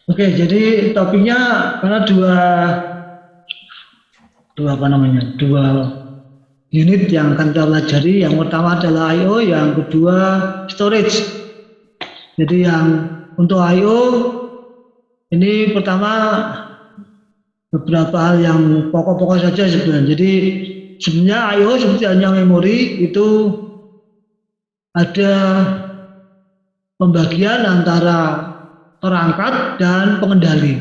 Oke, jadi topiknya karena dua apa namanya, dua unit yang akan kita pelajari. Yang pertama adalah I/O, yang kedua storage. Jadi yang untuk I/O ini pertama beberapa hal yang pokok-pokok saja sebenarnya. Jadi sebenarnya I/O seperti hanya memori itu ada pembagian antara perangkat dan pengendali.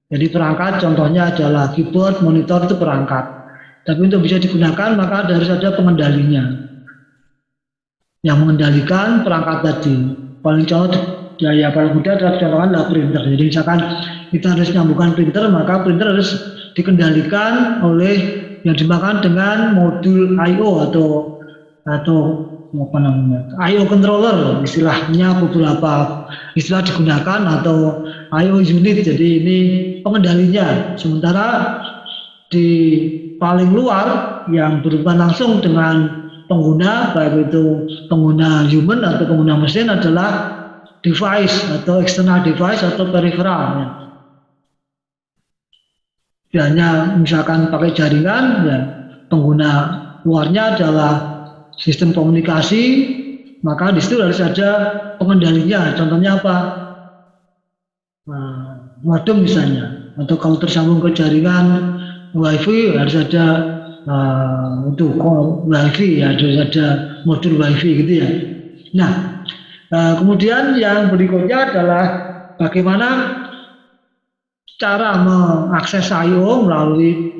Jadi perangkat contohnya adalah keyboard, monitor itu perangkat. Tapi untuk bisa digunakan maka harus ada pengendalinya yang mengendalikan perangkat tadi. Paling contoh ya paling mudah adalah contohnya adalah printer. Jadi misalkan kita harus nyambungkan printer, maka printer harus dikendalikan oleh yang dimakan dengan modul I/O atau apa namanya I/O controller, istilahnya beberapa istilah digunakan, atau I/O unit. Jadi ini pengendalinya. Sementara di paling luar yang berhubungan langsung dengan pengguna, baik itu pengguna human atau pengguna mesin, adalah device atau external device atau peripheral ya. Hanya misalkan pakai jaringan ya, pengguna luarnya adalah sistem komunikasi, maka di situ harus ada pengendalinya. Contohnya apa? Modem misalnya, atau kalau tersambung ke jaringan WiFi harus ada untuk WiFi ya, harus ada modul WiFi gitu ya. Nah, kemudian yang berikutnya adalah bagaimana cara mengakses I/O melalui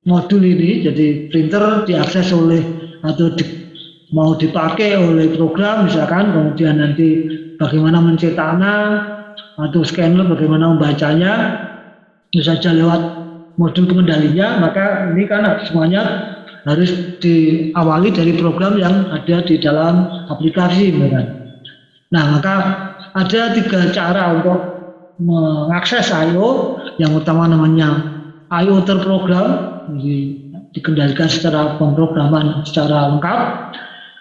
modul ini. Jadi printer diakses oleh atau mau dipakai oleh program misalkan, kemudian nanti bagaimana mencetaknya atau scanner bagaimana membacanya, itu saja lewat modul pengendalinya. Maka ini kan semuanya harus diawali dari program yang ada di dalam aplikasi kan. Nah, maka ada 3 cara untuk mengakses I/O. Yang pertama namanya I/O terprogram, dikendalikan secara pemrograman secara lengkap.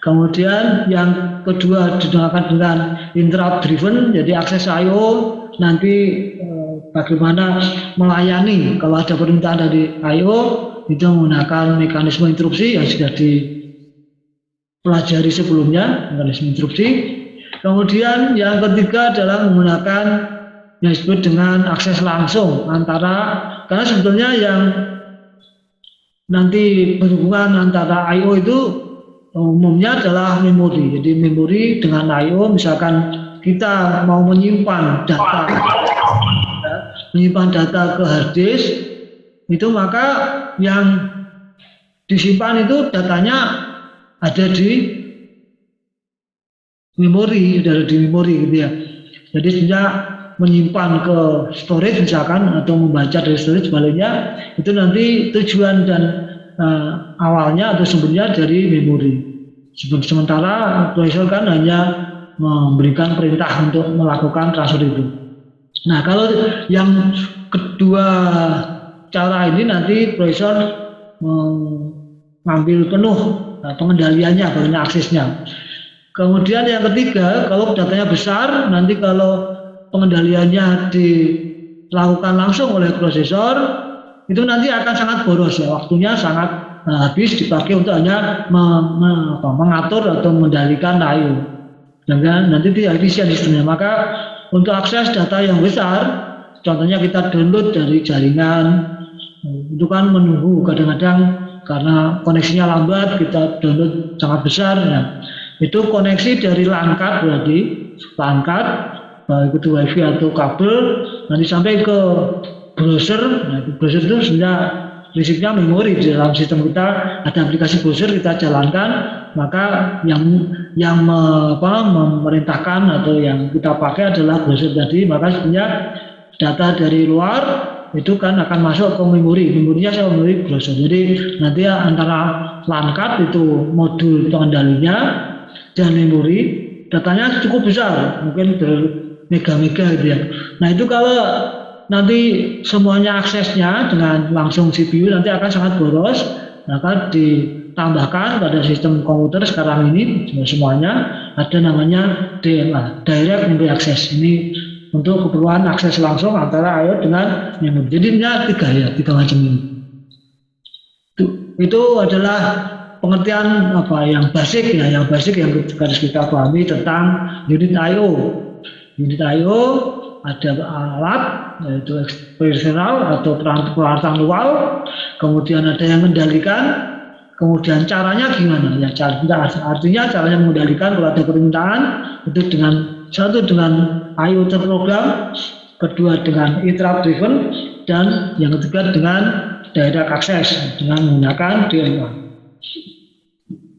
Kemudian yang kedua dinamakan dengan interrupt driven, jadi akses I/O nanti bagaimana melayani kalau ada permintaan dari I/O itu menggunakan mekanisme interupsi yang sudah dipelajari sebelumnya, mekanisme interupsi. Kemudian yang ketiga adalah menggunakan yang disebut dengan akses langsung karena sebetulnya yang nanti berhubungan antara I/O itu umumnya adalah memori. Jadi memori dengan I/O, misalkan kita mau menyimpan data ke hard disk, itu maka yang disimpan itu datanya ada di memori, gitu ya. Jadi sebenarnya menyimpan ke storage misalkan atau membaca dari storage sebaliknya, itu nanti tujuan dan awalnya atau sumbernya dari memori. Sementara prosesor kan hanya memberikan perintah untuk melakukan transfer itu. Nah, kalau yang kedua cara ini nanti prosesor mengambil penuh pengendaliannya, bagaimana aksesnya. Kemudian yang ketiga, kalau datanya besar, nanti kalau pengendaliannya dilakukan langsung oleh prosesor, itu nanti akan sangat boros ya, waktunya sangat habis dipakai untuk hanya mengatur atau mengendalikan I/O. Dan nanti tidak efisien sistemnya. Maka untuk akses data yang besar, contohnya kita download dari jaringan, itu kan menunggu kadang-kadang karena koneksinya lambat, kita download sangat besar. Nah, itu koneksi dari langkat, berarti langkat baik itu WiFi atau kabel nanti sampai ke browser. Nah, browser itu sebenarnya prinsipnya memori. Di dalam sistem kita ada aplikasi browser, kita jalankan, maka yang memerintahkan atau yang kita pakai adalah browser tadi. Maka sebenarnya data dari luar itu kan akan masuk ke memorinya saya memori browser. Jadi nanti antara langkat itu modul pengendalinya dan memori datanya cukup besar, mungkin bermega-mega gitu ya. Nah, itu kalau nanti semuanya aksesnya dengan langsung CPU nanti akan sangat boros. Maka ditambahkan pada sistem komputer sekarang ini semuanya ada namanya DMA, Direct Memory Access. Ini untuk keperluan akses langsung antara I/O dengan memori. Jadi ini tiga macam ini. Itu adalah pengertian yang basic yang harus kita pahami tentang unit I/O. Unit I/O ada alat yaitu eksternal atau peralatan luar, kemudian ada yang mengendalikan, kemudian caranya gimana? Ya artinya caranya mengendalikan kalau ada permintaan itu satu dengan I/O terprogram, kedua dengan interrupt driven, dan yang ketiga dengan direct access dengan menggunakan DMA.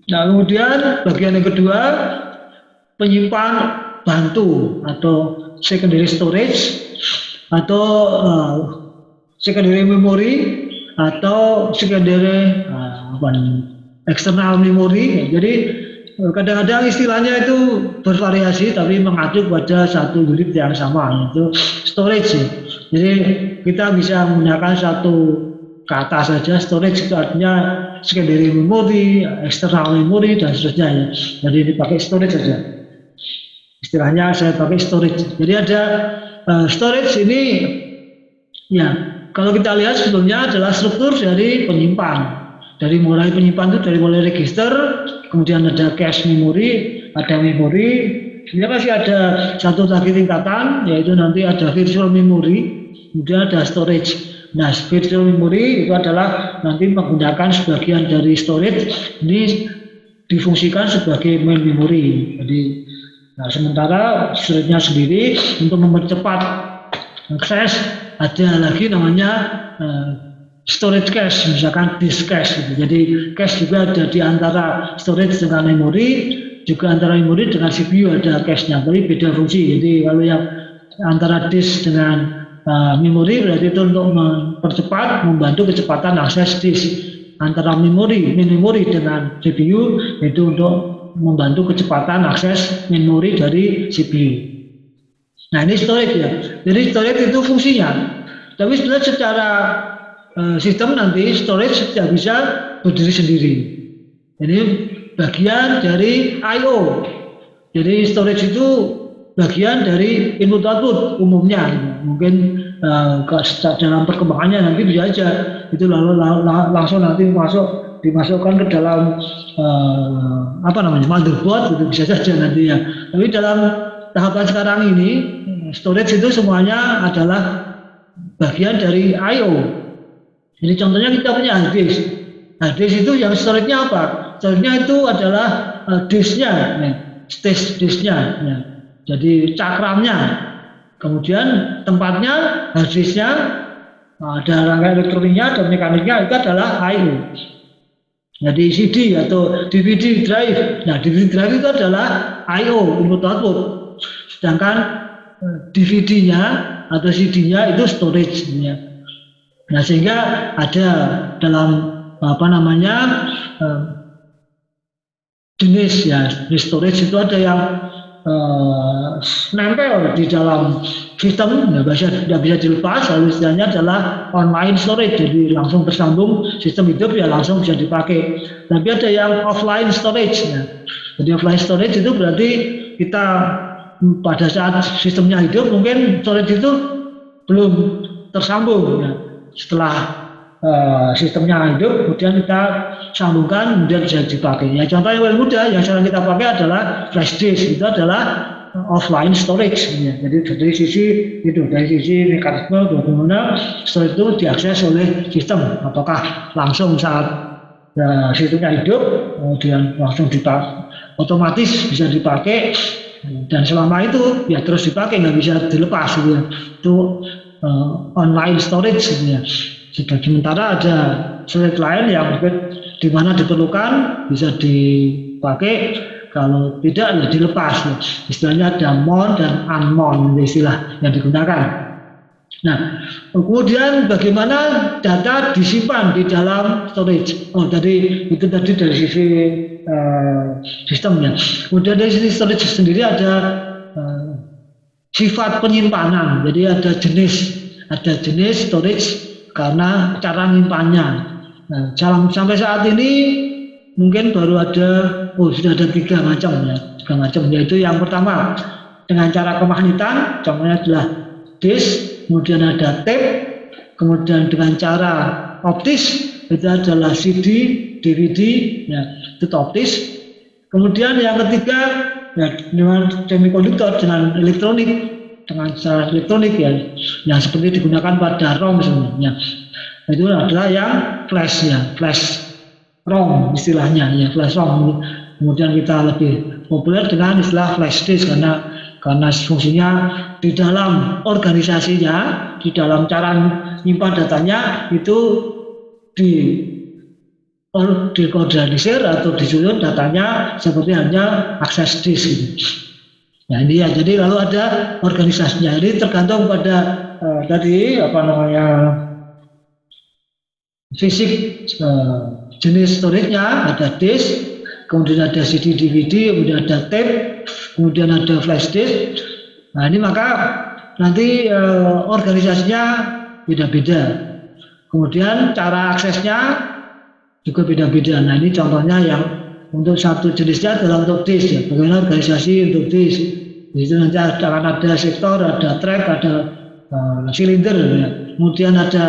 Nah, kemudian bagian yang kedua penyimpan bantu atau secondary storage atau secondary memory atau secondary external memory. Jadi kadang-kadang istilahnya itu bervariasi tapi mengacu pada satu unit yang sama, yaitu storage. Jadi kita bisa menggunakan satu kata saja, storage itu artinya secondary memory, external memory, dan seterusnya. Jadi dipakai storage saja. Istilahnya saya pakai storage. Jadi ada storage ini, ya kalau kita lihat sebetulnya adalah struktur dari penyimpan. Dari mulai penyimpan itu dari mulai register, kemudian ada cache memory, ada memory. Sebenarnya masih ada satu lagi tingkatan, yaitu nanti ada virtual memory, kemudian ada storage. Nah, virtual memory itu adalah nanti menggunakan sebagian dari storage ini difungsikan sebagai main memory. Jadi, sementara storage-nya sendiri untuk mempercepat akses ada lagi namanya storage cache, misalkan disk cache. Jadi cache juga ada di antara storage dengan memori, juga antara memori dengan CPU ada cache-nya, tapi beda fungsi. Jadi kalau yang antara disk dengan memori berarti itu untuk mempercepat, membantu kecepatan akses disk. Antara memori dengan CPU itu untuk membantu kecepatan akses memori dari CPU. Nah, ini storage ya. Jadi storage itu fungsinya. Tapi sebenarnya secara sistem nanti storage tidak bisa berdiri sendiri. Jadi bagian dari I/O. Jadi storage itu bagian dari input output umumnya. Mungkin dalam perkembangannya nanti bisa aja itu lalu langsung nanti dimasukkan ke dalam motherboard, itu bisa saja nanti ya. Tapi dalam tahapan sekarang ini storage itu semuanya adalah bagian dari I/O. Jadi contohnya kita punya hard disk. Hard disk itu yang storage-nya apa? Storage-nya itu adalah disknya, stage disknya. Ya. Jadi cakramnya. Kemudian tempatnya hard disknya, ada rangkaian elektroniknya dan mekaniknya itu adalah I/O. Jadi CD atau DVD drive. Nah, DVD drive itu adalah I/O, input output. Sedangkan DVD-nya atau CD-nya itu storage-nya. Nah, sehingga ada dalam jenis ya, di storage itu ada yang nempel di dalam sistem, tidak bisa dilepas. Lalu istilahnya adalah online storage, jadi langsung tersambung sistem hidup ya, langsung bisa dipakai. Tapi ada yang offline storage ya. Jadi offline storage itu berarti kita pada saat sistemnya hidup mungkin storage itu belum tersambung ya. Setelah sistemnya hidup, kemudian kita sambungkan, kemudian bisa dipakai. Ya, contoh yang paling mudah yang sekarang kita pakai adalah flash disk. Itu adalah offline storage. Ya. Jadi dari sisi mekanisme bagaimana storage itu diakses oleh sistem. Apakah langsung saat sistemnya hidup, kemudian langsung otomatis bisa dipakai, dan selama itu ya terus dipakai, nggak bisa dilepas gitu ya. Itu online storage gitu ya. Sementara ada storage lain yang mungkin di mana diperlukan bisa dipakai, kalau tidak ya dilepas. Istilahnya ada mount dan unmount istilah yang digunakan. Nah, kemudian bagaimana data disimpan di dalam storage? Itu tadi dari sisi sistemnya. Kemudian dari sisi storage sendiri ada sifat penyimpanan. Jadi ada jenis storage karena cara menyimpannya. Nah, sampai saat ini mungkin baru sudah ada tiga macam, yaitu yang pertama dengan cara kemagnetan, contohnya adalah disk, kemudian ada tape, kemudian dengan cara optis itu adalah CD, DVD, ya, itu optis. Kemudian yang ketiga ya, dengan semikonduktor, dengan elektronik, dengan cara elektronik ya, yang seperti digunakan pada ROM sebenarnya. Itu adalah yang flash ya, flash ROM istilahnya ya, flash ROM. Kemudian kita lebih populer dengan istilah flash disk karena fungsinya di dalam organisasinya, di dalam cara menyimpan datanya itu diorganisir atau disusun datanya seperti hanya akses disk gitu. Nah ini ya, jadi lalu ada organisasinya. Jadi tergantung pada tadi apa namanya fisik jenis storage-nya, ada disk, kemudian ada CD, DVD, kemudian ada tape, kemudian ada flash disk. Nah ini maka nanti organisasinya beda-beda. Kemudian cara aksesnya juga beda-beda. Nah ini contohnya yang untuk satu jenisnya adalah untuk disk ya. Bagaimana organisasi untuk disk? Itu nanti akan ada sektor, ada track, ada silinder. Ya. Kemudian ada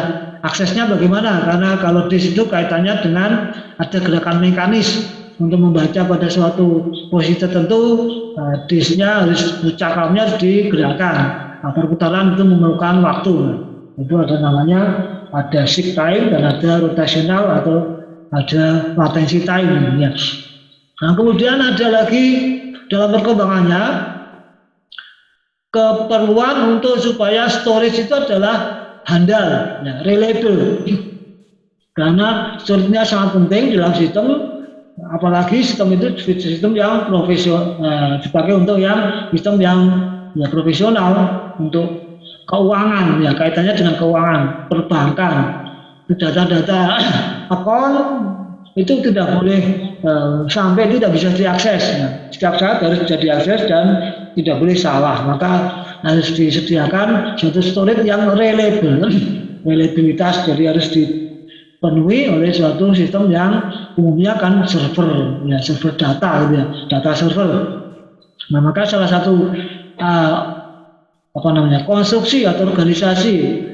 aksesnya bagaimana? Karena kalau disk itu kaitannya dengan ada gerakan mekanis untuk membaca pada suatu posisi tertentu, disknya cakramnya harus digerakkan. Perputaran itu memerlukan waktu. Itu ada namanya ada seek time dan ada rotational atau ada latency time. Ya. Nah kemudian ada lagi dalam perkembangannya keperluan untuk supaya storage itu adalah handal, ya, reliable. Karena storage-nya sangat penting dalam sistem, apalagi sistem itu sistem yang profesional, dipakai untuk yang sistem yang ya, profesional untuk keuangan, ya kaitannya dengan keuangan, perbankan, data-data akun itu tidak boleh sampai tidak bisa diakses. Ya. Setiap saat harus bisa diakses dan tidak boleh salah. Maka harus disediakan suatu storage yang reliable, reliabilitas jadi harus dipenuhi oleh suatu sistem yang umumnya kan server, ya server data, gitu ya, data server. Nah maka salah satu konstruksi atau organisasi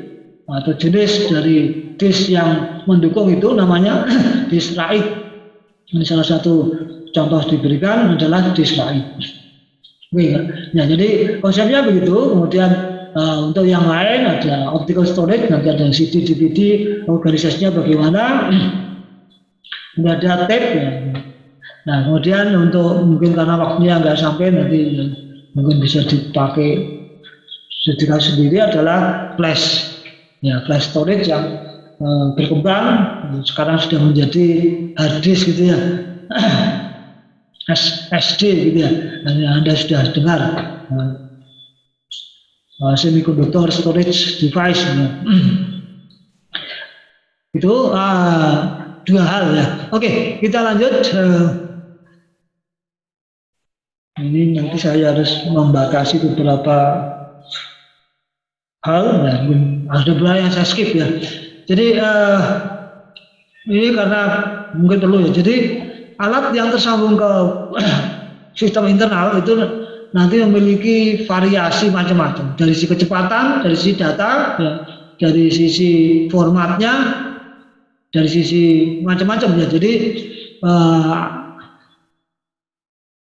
atau jenis dari disk yang mendukung itu namanya disk RAID. Ini salah satu contoh diberikan adalah disk RAID. Nah, jadi konsepnya begitu. Kemudian untuk yang lain ada optical storage, nanti ada CD, DVD, organisasinya bagaimana, nggak ada tape ya. Nah kemudian untuk mungkin karena waktunya nggak sampai nanti mungkin bisa dipakai sendiri adalah flash. Ya, flash storage yang berkembang sekarang sudah menjadi hard disk gitu ya, SD gitu ya. Anda sudah dengar semiconductor storage device ya. Itu dua hal ya. Oke, kita lanjut. Ini nanti saya harus membatasi beberapa hal, nah, ada beberapa yang saya skip ya. Jadi ini karena mungkin perlu ya. Jadi alat yang tersambung ke sistem internal itu nanti memiliki variasi macam-macam. Dari sisi kecepatan, dari sisi data, ya, dari sisi formatnya, dari sisi macam-macam ya. Jadi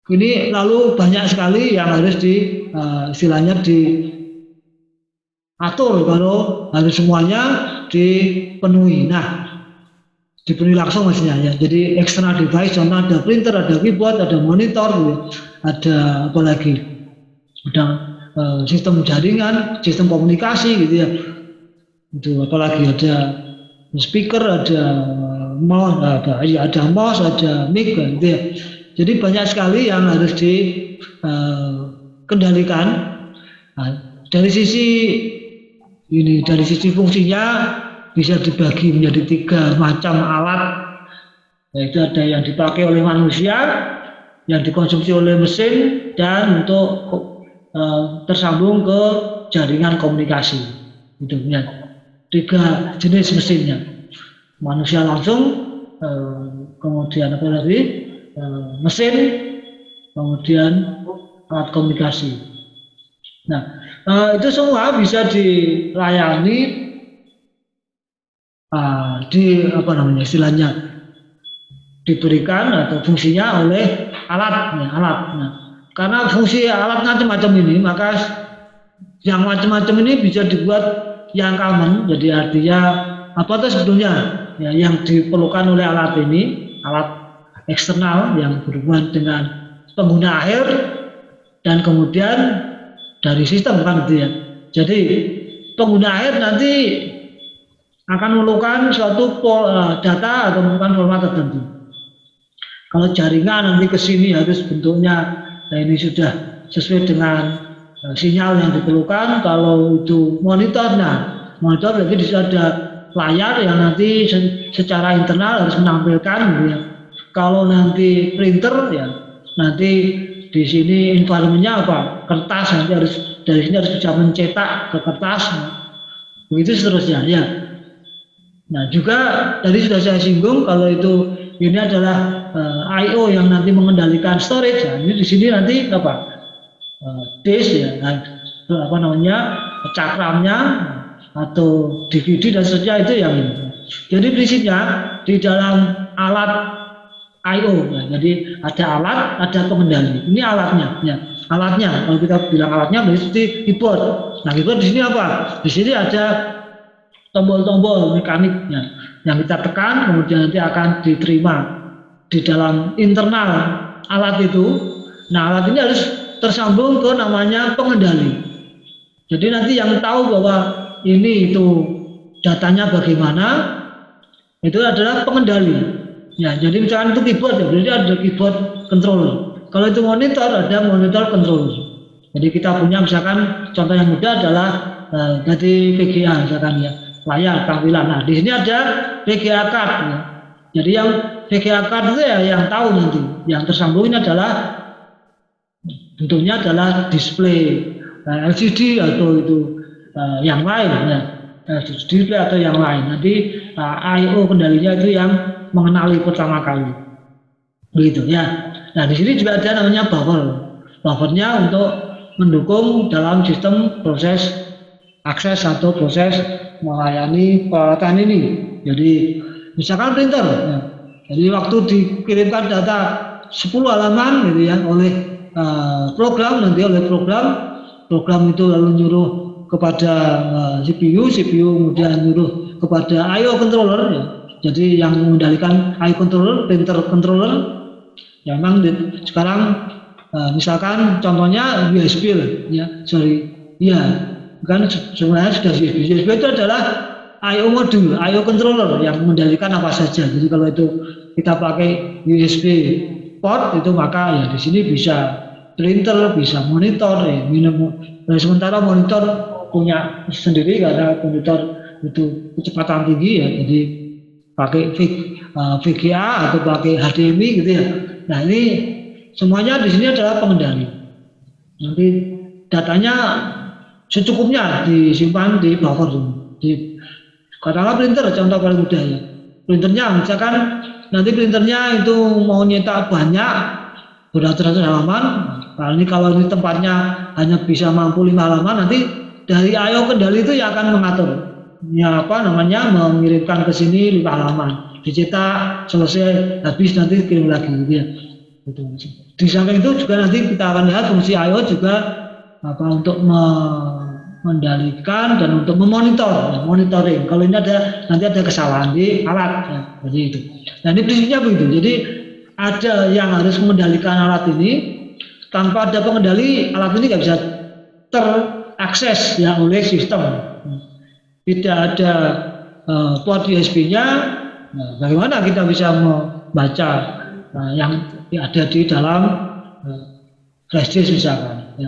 ini lalu banyak sekali yang harus istilahnya atur kalau harus semuanya dipenuhi. Nah, dipenuhi langsung maksudnya ya. Jadi external device, contoh ada printer, ada keyboard, ada monitor, ada apa lagi? Ada sistem jaringan, sistem komunikasi gitu ya. Itu apalagi ada speaker, ada mouse, ada mic gitu ya. Jadi banyak sekali yang harus dikendalikan. Nah, dari sisi fungsinya bisa dibagi menjadi 3 macam alat, yaitu ada yang dipakai oleh manusia, yang dikonsumsi oleh mesin, dan untuk tersambung ke jaringan komunikasi. Itu ya, 3 jenis mesinnya, manusia langsung, kemudian apa lagi, mesin, kemudian alat komunikasi. Nah, itu semua bisa dilayani di apa namanya istilahnya diberikan atau fungsinya oleh alat, ya, alat. Nah, karena fungsi alat macam-macam ini, maka yang macam-macam ini bisa dibuat yang common. Jadi artinya apa itu sebetulnya ya, yang diperlukan oleh alat ini, alat eksternal yang berhubungan dengan pengguna akhir dan kemudian dari sistem kan gitu ya. Jadi pengguna akhir nanti akan memerlukan suatu data atau memerlukan format tertentu. Kalau jaringan nanti ke sini harus bentuknya, nah ini sudah sesuai dengan sinyal yang diperlukan. Kalau itu monitor, nah monitor berarti di situ ada layar yang nanti secara internal harus menampilkan gitu ya. Kalau nanti printer ya nanti di sini environmentnya apa? Kertas, nanti harus dari sini harus bisa mencetak ke kertas, begitu seterusnya ya. Nah juga tadi sudah saya singgung kalau itu ini adalah I/O yang nanti mengendalikan storage. Nah, ini di sini nanti apa? Disk ya, nah, apa namanya cakramnya atau DVD dan seterusnya itu yang ini. Jadi prinsipnya di dalam alat I/O, ya, jadi ada alat, ada pengendali. Ini alatnya, ya. Alatnya, kalau kita bilang alatnya berarti keyboard. Nah, keyboard di sini apa? Di sini ada tombol-tombol mekaniknya yang kita tekan, kemudian nanti akan diterima di dalam internal alat itu. Nah, alat ini harus tersambung ke namanya pengendali. Jadi nanti yang tahu bahwa ini itu datanya bagaimana, itu adalah pengendali. Ya, jadi misalkan itu keyboard ya, berarti ada keyboard controller. Kalau itu monitor, ada monitor controller. Jadi kita punya misalkan contoh yang mudah adalah dari VGA misalkan ya, layar tampilan. Nah, di sini ada VGA card ya. Jadi yang VGA card itu ya yang tahu nanti. Yang tersambung ini adalah bentuknya adalah display LCD atau itu yang lain ya. Display atau yang lain. Nanti I/O kendalinya itu yang mengenali pertama kali. Begitu ya. Nah, di sini juga ada namanya buffer. Buffernya untuk mendukung dalam sistem proses akses atau proses melayani peralatan ini. Jadi misalkan printer, ya. Jadi waktu dikirimkan data 10 halaman gitu ya oleh program, nanti oleh program itu lalu nyuruh kepada CPU kemudian nyuruh kepada I/O controller ya. Jadi yang mengendalikan I/O controller, printer controller, ya memang sekarang misalkan contohnya USB ya, ya kan sebenarnya sudah USB. USB itu adalah I/O modul, I/O controller yang mengendalikan apa saja. Jadi kalau itu kita pakai USB port itu maka ya di sini bisa printer, bisa monitor ya. Sementara monitor punya sendiri karena monitor itu kecepatan tinggi ya, jadi pakai VGA atau pakai HDMI gitu ya. Nah ini semuanya di sini adalah pengendali. Nanti datanya secukupnya disimpan di buffer di katakanlah printer contoh paling mudah ya. Printernya misalkan nanti printernya itu mau nyetak banyak beratus-ratus halaman. Nah, kalau ini tempatnya hanya bisa mampu 5 halaman, nanti dari I/O kendali itu yang akan mengatur. Ya apa namanya mengirimkan ke sini 5 halaman, dicetak selesai habis nanti kirim lagi gitu ya. Di samping itu juga nanti kita akan lihat fungsi I/O juga apa untuk mengendalikan dan untuk memonitor, ya, monitoring. Kalau ini ada nanti ada kesalahan di alat, ya, jadi itu. Nah ini prinsipnya begitu. Jadi ada yang harus mengendalikan alat ini. Tanpa ada pengendali, alat ini nggak bisa terakses ya oleh sistem. Tidak ada port USB-nya, nah, bagaimana kita bisa membaca yang ada di dalam flash disk misalkan. Ya.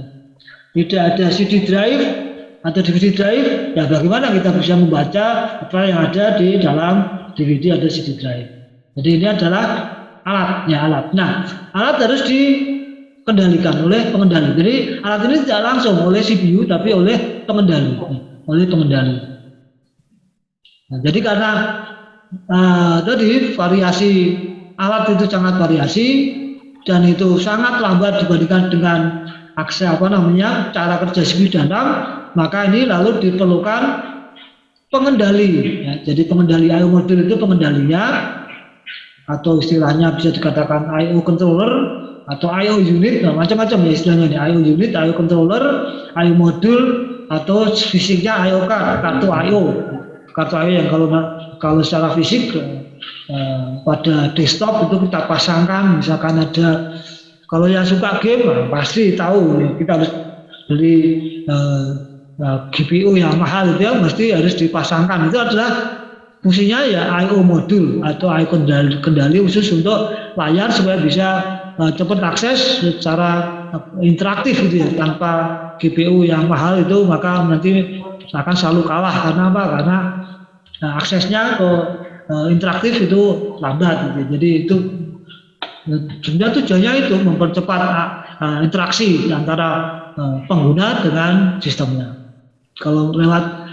Tidak ada CD drive atau DVD drive, ya bagaimana kita bisa membaca apa yang ada di dalam DVD atau CD drive. Jadi ini adalah alatnya alat. Nah, alat harus dikendalikan oleh pengendali. Jadi alat ini tidak langsung oleh CPU tapi oleh pengendali. Nah, jadi karena tadi variasi alat itu sangat variasi dan itu sangat lambat dibandingkan dengan akses cara kerja CPU dalam, maka ini lalu diperlukan pengendali. Ya. Jadi pengendali I/O modul itu pengendalinya atau istilahnya bisa dikatakan I/O controller atau I/O unit, nah, macam-macam ya istilahnya nih, I/O unit, I/O controller, I/O modul, atau fisiknya I/O card, kartu I/O yang kalau secara fisik pada desktop itu kita pasangkan, misalkan ada, kalau yang suka game pasti tahu kita harus beli GPU yang mahal itu ya, mesti harus dipasangkan. Itu adalah fungsinya ya I/O modul atau I/O kendali khusus untuk layar supaya bisa cepat akses secara interaktif gitu ya, tanpa GPU yang mahal itu maka nanti akan selalu kalah. Karena apa? Karena aksesnya ke interaktif itu lambat gitu. Jadi itu sebenarnya tujuannya itu mempercepat interaksi antara pengguna dengan sistemnya. Kalau lewat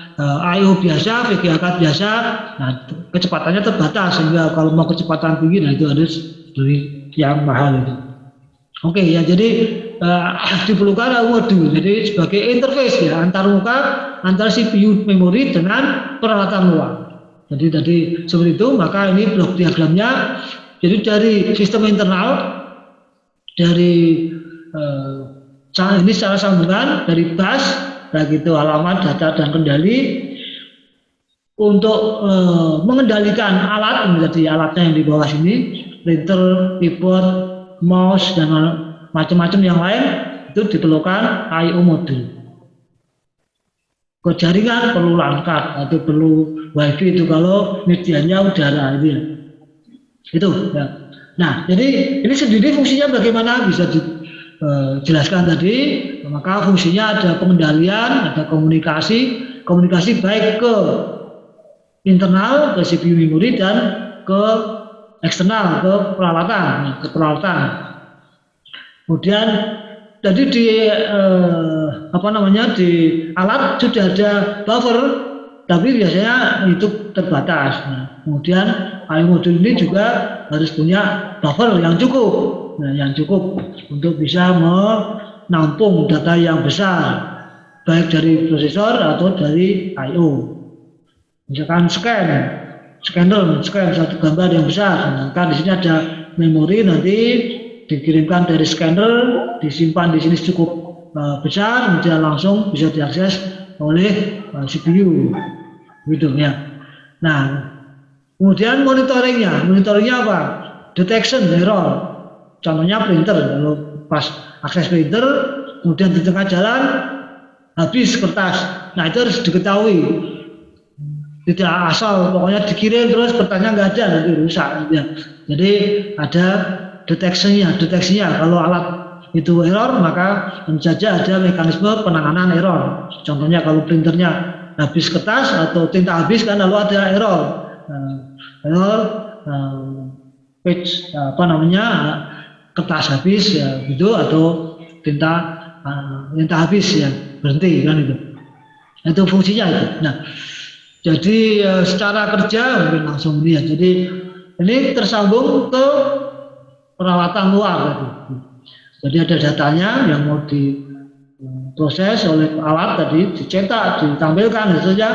I/O biasa, VGA card biasa, nah kecepatannya terbatas, sehingga kalau mau kecepatan tinggi, nah itu harus beli yang mahal itu. Oke ya, jadi diperlukan I/O modul, jadi sebagai interface ya antar muka antara CPU memori dengan peralatan luar. Jadi tadi seperti itu, maka ini blok diagramnya. Jadi dari sistem internal, dari ini secara sambungan dari bus, baik itu alamat, data, dan kendali untuk mengendalikan alat, menjadi alatnya yang di bawah sini, printer, keyboard, mouse, dan macam-macam yang lain, itu diperlukan I/O modul. Ke jaringan perlu LAN card atau perlu WiFi itu kalau medianya udara itu ya. Itu ya. Nah, jadi ini sendiri fungsinya bagaimana bisa dijelaskan tadi. Maka fungsinya ada pengendalian, ada komunikasi baik ke internal, ke CPU memori, dan ke eksternal, ke peralatan. Kemudian jadi di di alat sudah ada buffer, tapi biasanya itu terbatas. Nah, kemudian I/O modul ini juga harus punya buffer yang cukup, yang cukup untuk bisa menampung data yang besar, baik dari prosesor atau dari I/O. Misalkan scanner satu gambar yang besar, sedangkan di sini ada memori, nanti dikirimkan dari scanner, disimpan di sini cukup besar, kemudian langsung bisa diakses oleh CPU, gitu ya. Nah, kemudian monitoringnya apa? Detection error. Contohnya printer, kalau pas akses printer, kemudian di tengah jalan habis kertas. Nah, itu harus diketahui. Tidak asal pokoknya dikirim terus kertasnya nggak ada, nanti rusak. Ya. Jadi ada deteksinya. Kalau alat itu error, maka tentu saja ada mekanisme penanganan error. Contohnya kalau printernya habis kertas atau tinta habis, kan lalu ada error. Page kertas habis ya gitu, atau tinta habis ya, berhenti kan itu. Itu fungsinya itu. Nah, jadi secara kerja mungkin langsung ini ya. Jadi ini tersambung ke peralatan luar tadi. Jadi ada datanya yang mau diproses oleh alat tadi, dicetak, ditampilkan itu saja.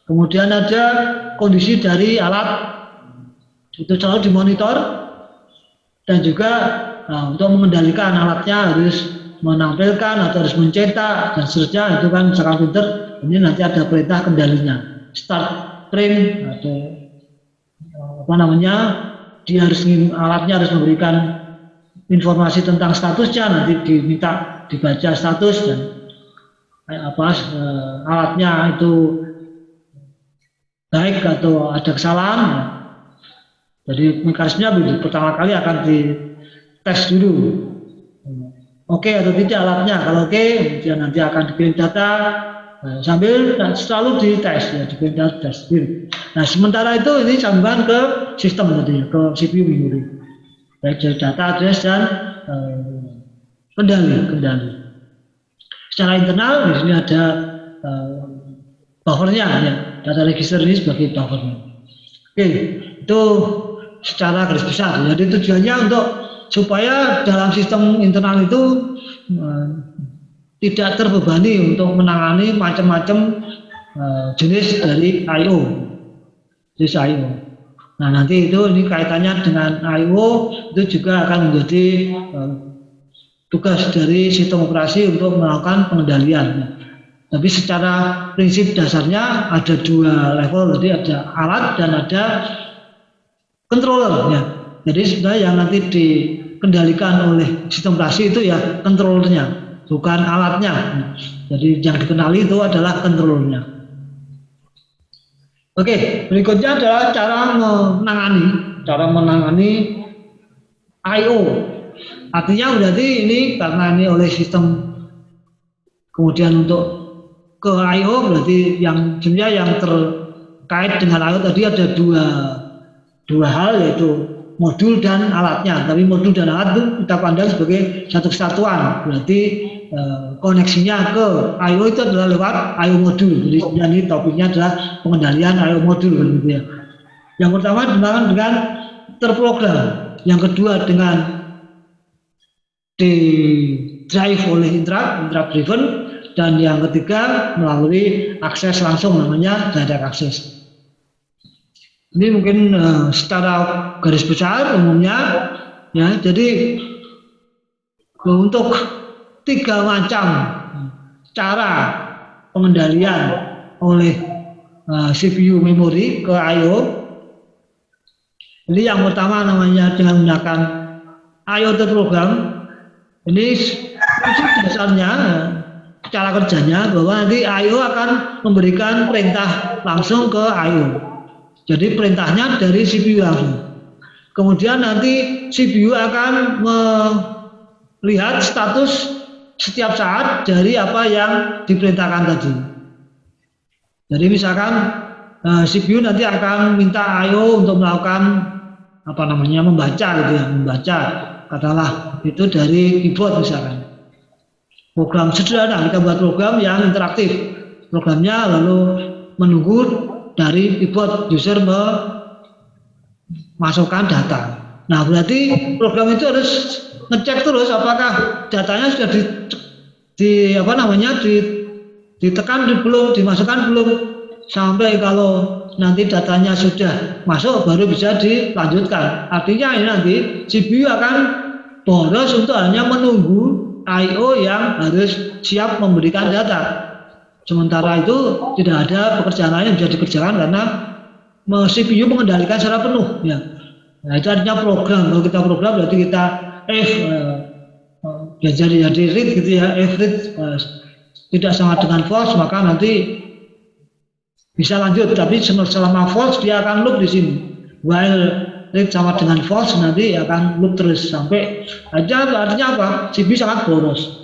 Kemudian ada kondisi dari alat, itu selalu dimonitor, dan juga untuk mengendalikan alatnya harus menampilkan atau harus mencetak dan seterusnya. Itu kan misalkan printer, ini nanti ada perintah kendalinya, start print atau dia harus, alatnya harus memberikan informasi tentang statusnya, nanti diminta dibaca status, dan alatnya itu baik atau ada kesalahan. Jadi mekanismenya pertama kali akan dites dulu, oke atau tidak alatnya. Kalau oke, kemudian nanti akan dikirim data sambil selalu dites ya, dikirim data tes. Nah, sementara itu ini sambungan ke sistem tadi, ke CPU memori, baik dari data, address, dan kendali. Secara internal di sini ada buffernya ya, data register ini sebagai buffernya. Oke, itu secara garis besar. Jadi tujuannya untuk supaya dalam sistem internal itu eh, tidak terbebani untuk menangani macam-macam jenis dari I/O, jenis I/O. Nah nanti itu ini kaitannya dengan I/O itu juga akan menjadi tugas dari sistem operasi untuk melakukan pengendalian. Tapi secara prinsip dasarnya ada dua level, jadi ada alat dan ada controller ya. Jadi sebenarnya yang nanti dikendalikan oleh sistem operasi itu ya controllernya, bukan alatnya. Jadi yang dikenali itu adalah controllernya. Oke, berikutnya adalah cara menangani I/O. Artinya berarti ini karena ini oleh sistem, kemudian untuk ke I/O berarti yang sebenarnya yang terkait dengan I/O tadi ada dua hal, yaitu modul dan alatnya. Tapi modul dan alat itu kita pandang sebagai satu kesatuan. Berarti koneksinya ke I/O itu adalah lewat I/O modul. Jadi ini topiknya adalah pengendalian I/O modul gitu ya. Yang pertama dengan terprogram, yang kedua dengan di drive oleh interrupt driven, dan yang ketiga melalui akses langsung, namanya direct access. Ini mungkin secara garis besar umumnya ya. Jadi untuk 3 macam cara pengendalian oleh CPU memori ke I/O. Ini yang pertama namanya dengan menggunakan I/O terprogram. Ini dasarnya cara kerjanya bahwa nanti I/O akan memberikan perintah langsung ke I/O. Jadi perintahnya dari CPU langsung. Kemudian nanti CPU akan melihat status setiap saat dari apa yang diperintahkan tadi. Jadi misalkan CPU nanti akan minta I/O untuk melakukan membaca gitu ya, membaca katakanlah itu dari keyboard misalkan. Program sederhana, kita buat program yang interaktif. Programnya lalu menunggu dari keyboard user memasukkan data. Nah berarti program itu harus ngecek terus apakah datanya sudah ditekan belum, dimasukkan belum, sampai kalau nanti datanya sudah masuk baru bisa dilanjutkan. Artinya ini nanti CPU akan boros untuk hanya menunggu I/O yang harus siap memberikan data. Sementara itu tidak ada pekerjaan lain yang bisa dikerjakan karena CPU mengendalikan secara penuh ya. Nah itu artinya program. Kalau kita program berarti kita jadi read gitu ya, read tidak sama dengan false, maka nanti bisa lanjut. Tapi selama false dia akan loop di sini. While read sama dengan false nanti akan loop terus sampai aja. Artinya apa? CPU sangat boros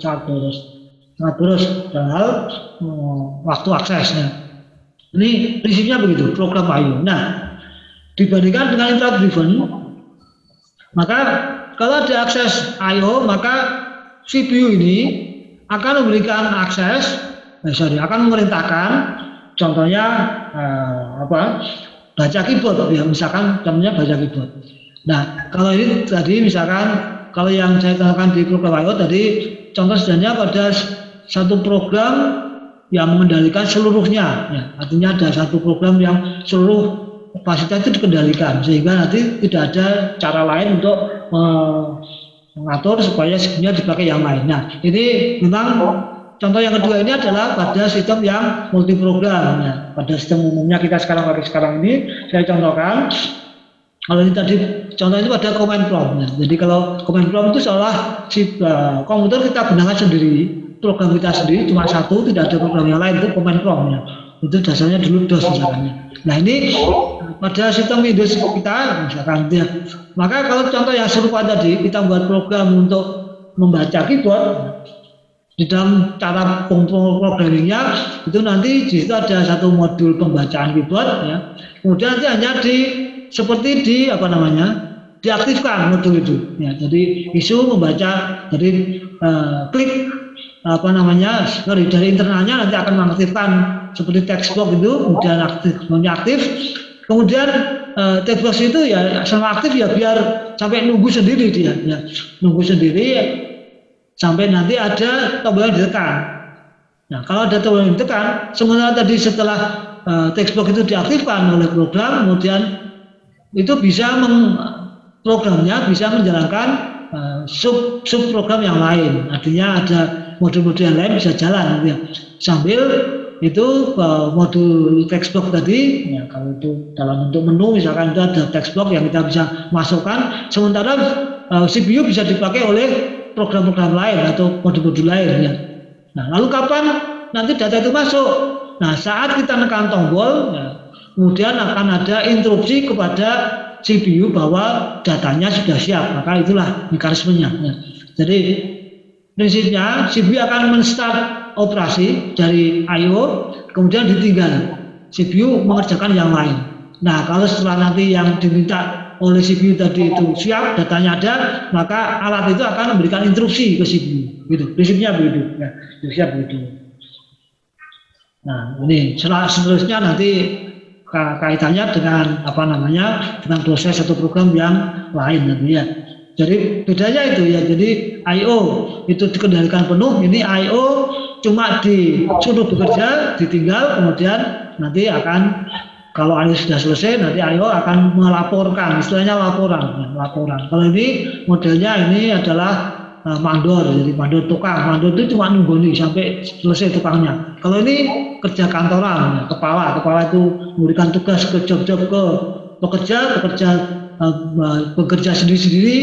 dalam hal waktu aksesnya. Ini prinsipnya begitu program I/O. Nah dibandingkan dengan interrupt driven, maka kalau ada akses I/O maka CPU ini akan memberikan akan memerintahkan, contohnya baca keyboard ya, misalkan contohnya baca keyboard. Nah kalau ini tadi misalkan kalau yang saya tanyakan di program I/O tadi contoh sebenarnya pada satu program yang mengendalikan seluruhnya ya. Artinya ada satu program yang seluruh kapasitas itu dikendalikan sehingga nanti tidak ada cara lain untuk mengatur supaya sebenarnya dipakai yang lain. Nah ini memang contoh yang kedua ini adalah pada sistem yang multi program ya. Pada sistem umumnya kita sekarang ini saya contohkan. Kalau ini tadi contoh itu pada command prompt ya. Jadi kalau command prompt itu seolah komputer kita gunakan sendiri, program kita sendiri cuma satu, tidak ada program yang lain, itu command prompt ya. Itu dasarnya dulu DOS misalnya. Nah ini pada sistem Windows kita misalkan ya. Maka kalau contoh yang serupa tadi kita buat program untuk membaca keyboard, di dalam cara programmingnya itu nanti di situ ada satu modul pembacaan keyboard ya. Kemudian nanti hanya diaktifkan modul itu ya. Jadi isu membaca, jadi klik dari internalnya nanti akan mengaktifkan seperti text box itu, kemudian aktif, kemudian text box itu ya sama aktif ya biar sampai nunggu sendiri dia, ya. Nunggu sendiri sampai nanti ada tombol yang ditekan. Nah, kalau ada tombol yang ditekan, sementara tadi setelah text block itu diaktifkan oleh program, kemudian itu bisa programnya bisa menjalankan sub program yang lain. Artinya ada modul-modul yang lain bisa jalan, gitu ya. Sambil itu modul text block tadi, ya, kalau itu dalam bentuk menu misalkan itu ada text block yang kita bisa masukkan, sementara CPU bisa dipakai oleh program-program lain atau modul-modul lain, ya. Nah, lalu kapan nanti data itu masuk? Nah, saat kita tekan tombol, ya, kemudian akan ada interupsi kepada CPU bahwa datanya sudah siap, maka itulah mekanismenya, ya. Jadi prinsipnya CPU akan men-start operasi dari I/O, kemudian ditinggal CPU mengerjakan yang lain. Nah, kalau setelah nanti yang diminta oleh CPU tadi itu siap, datanya ada, maka alat itu akan memberikan instruksi ke CPU, gitu. Prinsipnya begitu, ya. Siap begitu. Nah, ini seterusnya nanti kaitannya dengan dengan proses atau program yang lain nanti, ya. Jadi bedanya itu, ya. Jadi I/O itu dikendalikan penuh, ini I/O cuma disuruh bekerja, ditinggal, kemudian nanti akan kalau I/O sudah selesai, nanti I/O akan melaporkan, istilahnya laporan. Kalau ini modelnya ini adalah mandor, jadi mandor tukang. Mandor itu cuma nunggu nih sampai selesai tukangnya. Kalau ini kerja kantoran, ya, kepala itu memberikan tugas ke job-job ke pekerja bekerja sendiri-sendiri,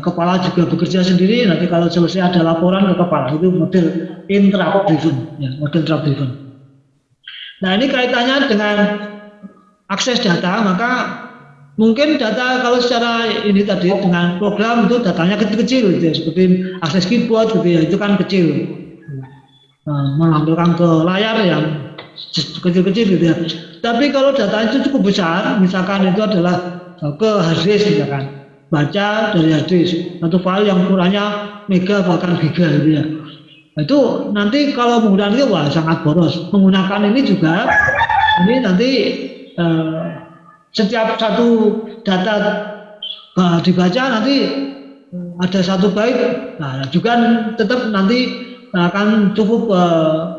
kepala juga bekerja sendiri. Nanti kalau selesai ada laporan ke kepala, itu model interrupt driven, ya, model interrupt driven. Nah, ini kaitannya dengan akses data, maka mungkin data kalau secara ini tadi dengan program itu datanya kecil-kecil, gitu ya, seperti akses keyboard, gitu ya, itu kan kecil, menampilkan ke layar yang kecil-kecil, gitu ya. Tapi kalau data itu cukup besar, misalkan itu adalah ke hard disk, misalkan baca dari hard disk atau file yang ukurannya mega bahkan giga, gitu ya. Itu nanti kalau menggunakan itu wah sangat boros. Menggunakan ini juga, ini nanti setiap satu data dibaca nanti ada 1 byte, nah juga tetap nanti akan cukup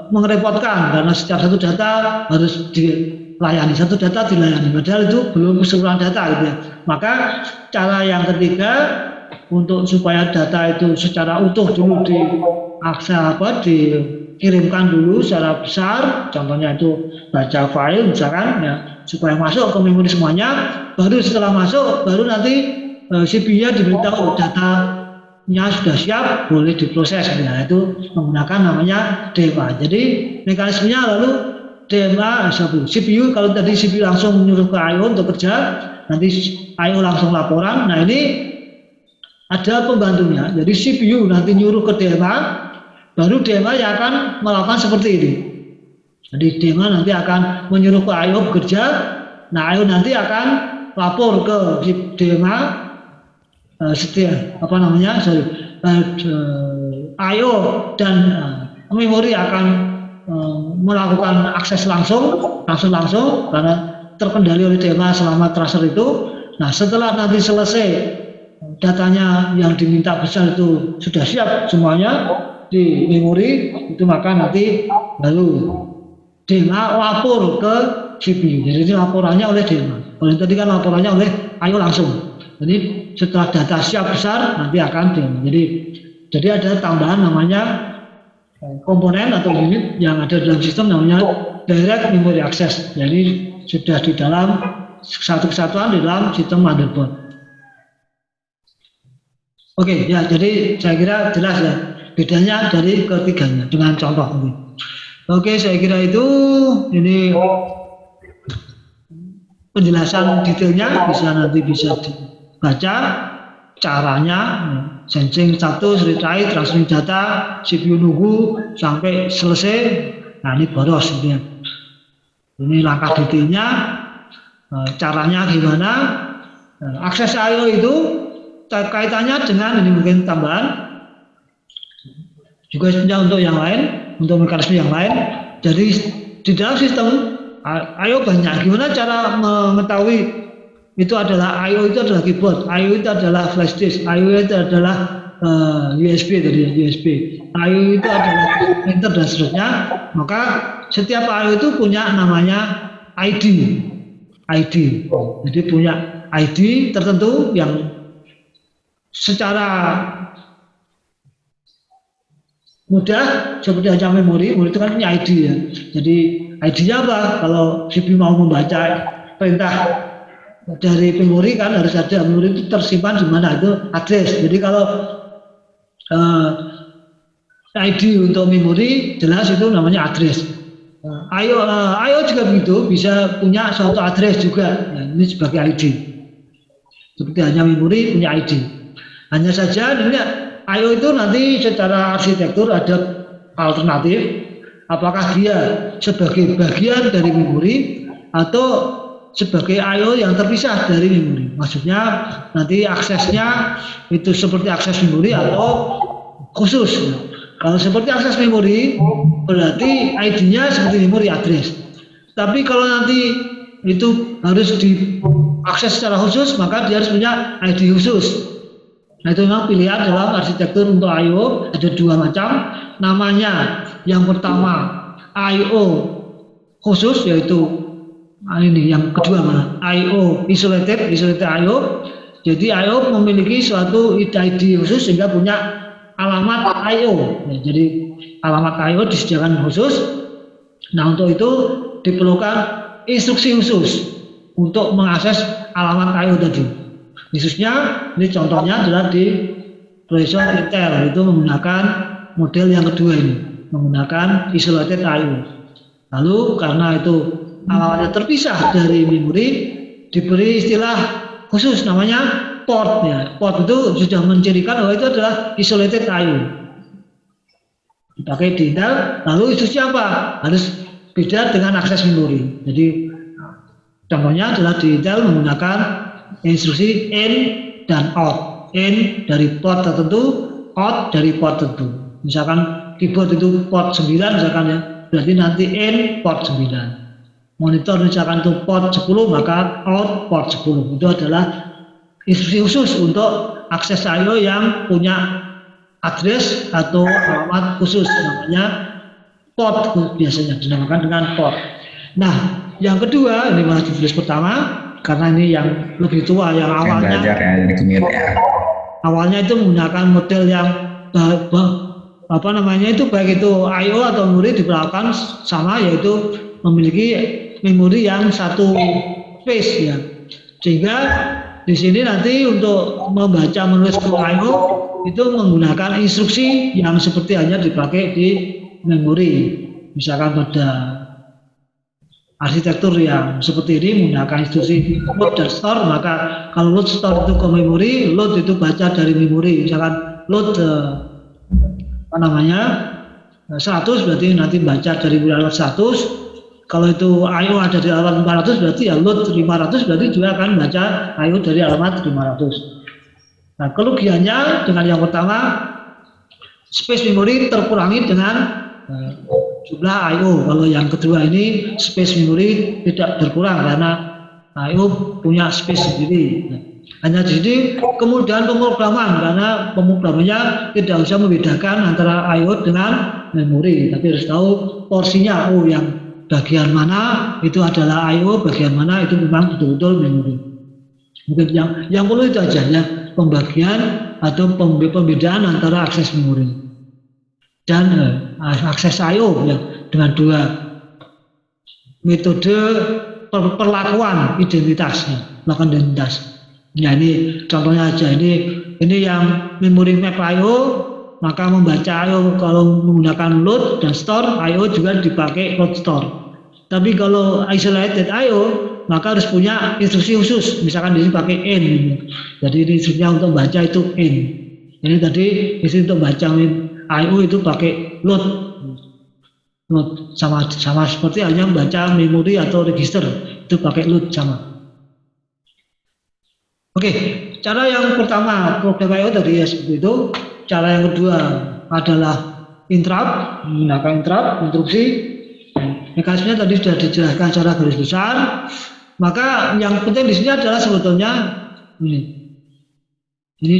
merepotkan karena setiap satu data harus dilayani, satu data dilayani, padahal itu belum keseluruhan data, gitu ya. Maka cara yang ketiga untuk supaya data itu secara utuh dulu dikirimkan dulu secara besar, contohnya itu baca file misalkan, ya, supaya masuk ke memori semuanya, baru setelah masuk baru nanti CPU-nya diberitahu datanya sudah siap, boleh diproses. Nah, itu menggunakan namanya DMA. Jadi mekanismenya lalu DMA CPU, kalau tadi CPU langsung menyuruh ke I/O untuk kerja, nanti I/O langsung laporan. Nah, ini ada pembantunya. Jadi CPU nanti nyuruh ke DMA, baru DMA yang akan melakukan seperti ini. Jadi DMA nanti akan menyuruh ke I/O bekerja. Nah, I/O nanti akan lapor ke DMA, I/O dan memori akan melakukan akses langsung karena terkendali oleh DMA selama tracer itu. Nah, setelah nanti selesai datanya yang diminta besar itu sudah siap semuanya di memori itu, maka nanti baru DMA lapor ke CPU. Jadi ini laporannya oleh DMA. Kalau tadi kan laporannya oleh I/O langsung. Jadi setelah data siap besar nanti akan DMA. Jadi ada tambahan namanya komponen atau unit yang ada dalam sistem namanya direct memory access. Jadi sudah di dalam satu kesatuan di dalam sistem motherboard. Oke, ya, jadi saya kira jelas ya bedanya dari ketiganya dengan contoh ini. Oke, saya kira itu ini penjelasan detailnya nanti bisa dibaca caranya, sensing status, read write, transferring data, CPU nunggu sampai selesai. Nah, ini boros ini. Ini langkah detailnya, caranya gimana, akses I/O itu kaitannya dengan ini mungkin tambahan juga sebenarnya untuk yang lain, untuk mekanisme yang lain. Jadi di dalam sistem I/O banyak. Gimana cara mengetahui itu adalah I/O itu adalah keyboard, I/O itu adalah flash disk, I/O itu adalah USB tadi ya, USB. I/O itu adalah printer dan seterusnya. Maka setiap I/O itu punya namanya ID. ID. Jadi punya ID tertentu yang secara mudah seperti hanya memori itu kan punya ID ya. Jadi ID-nya apa? Kalau CPU mau membaca perintah dari memori kan harus ada memori itu tersimpan di mana itu address. Jadi kalau ID untuk memori jelas itu namanya address. I/O juga begitu, bisa punya suatu address juga. Nah, ini sebagai ID. Seperti hanya memori punya ID. Hanya saja ini I/O itu nanti secara arsitektur ada alternatif. Apakah dia sebagai bagian dari memori atau sebagai I/O yang terpisah dari memori. Maksudnya nanti aksesnya itu seperti akses memori atau khusus. Kalau seperti akses memori berarti ID-nya seperti memori address. Tapi kalau nanti itu harus diakses secara khusus maka dia harus punya ID khusus. Nah itu memang pilihan dalam arsitektur untuk I/O ada dua macam. Namanya yang pertama I/O khusus yaitu ini yang kedua mana I/O isolated I/O. Jadi I/O memiliki suatu ID khusus sehingga punya alamat I/O. Ya, jadi alamat I/O disediakan khusus. Nah untuk itu diperlukan instruksi khusus untuk mengakses alamat I/O tadi. Khususnya ini contohnya adalah di prosesor Intel itu menggunakan model yang kedua ini, menggunakan isolated I/O. Lalu karena itu alamatnya terpisah dari memori, diberi istilah khusus namanya port ya. Port itu sudah mencirikan bahwa itu adalah isolated I/O. Dipakai di Intel, lalu instruksinya apa? Harus beda dengan akses memori. Jadi contohnya adalah di Intel menggunakan instruksi in dan out. In dari port tertentu, out dari port tertentu. Misalkan keyboard itu port 9 misalkan ya, berarti nanti in port 9. Monitor misalkan itu port 10 maka out port 10. Itu adalah instruksi khusus untuk akses I/O yang punya address atau alamat khusus namanya port biasanya dinamakan dengan port. Nah, yang kedua ini masih tulis pertama karena ini yang lebih tua yang awalnya awalnya itu menggunakan model yang apa namanya itu baik itu I/O atau memori diperlakukan sama yaitu memiliki memori yang satu space ya. Sehingga di sini nanti untuk membaca menulis I/O itu menggunakan instruksi yang seperti hanya dipakai di memori. Misalkan pada arsitektur yang seperti ini menggunakan instruksi load dan store, maka kalau load store itu ke memori, load itu baca dari memori. Misalkan load 100 berarti nanti baca dari alamat 100. Kalau itu I/O ada di alamat 500 berarti ya load 500 berarti juga akan baca I/O dari alamat 500. Nah, kelebihannya dengan yang pertama space memori terkurangi dengan jumlah I/O. Kalau yang kedua ini space memori tidak berkurang karena I/O punya space sendiri. Hanya jadi kemudahan pemrograman karena pemrogramannya tidak usah membedakan antara I/O dengan memori, tapi harus tahu porsinya. Oh, yang bagian mana itu adalah I/O, bagian mana itu memang betul-betul memori. Mungkin yang perlu itu aja ya, pembagian atau pembedaan antara akses memori dan akses I/O ya, dengan dua metode perlakuan identitasnya, melakukan identitas. Ya ini contohnya aja, ini yang memori map I/O, maka membaca I/O kalau menggunakan load dan store, I/O juga dipakai load store. Tapi kalau isolated I/O maka harus punya instruksi khusus, misalkan di sini pakai in. Jadi ini instruksinya untuk baca itu in. Ini tadi di sini untuk baca I/O itu pakai load sama seperti halnya membaca memori atau register itu pakai load sama. Oke, cara yang pertama program I/O tadi ya seperti itu. Cara yang kedua adalah interrupt, menggunakan interrupt, interupsi. Mekanismenya tadi sudah dijelaskan secara garis besar. Maka yang penting di sini adalah sebetulnya ini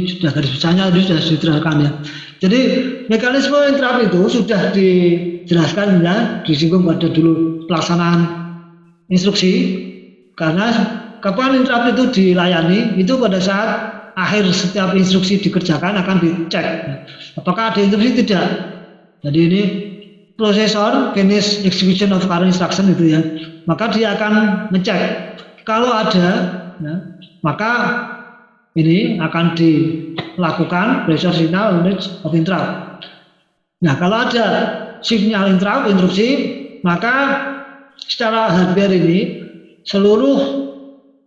sudah garis besarnya tadi sudah diterangkan ya. Jadi mekanisme interrupt itu sudah dijelaskan ya, disinggung pada dulu pelaksanaan instruksi. Karena kapan interrupt itu dilayani, itu pada saat akhir setiap instruksi dikerjakan akan dicek apakah ada interupsi tidak. Jadi ini prosesor finish execution of current instruction itu ya, maka dia akan ngecek kalau ada ya, maka ini akan dilakukan pressure signal of interrupt. Nah, kalau ada sinyal interrupt interupsi, maka secara hardware ini seluruh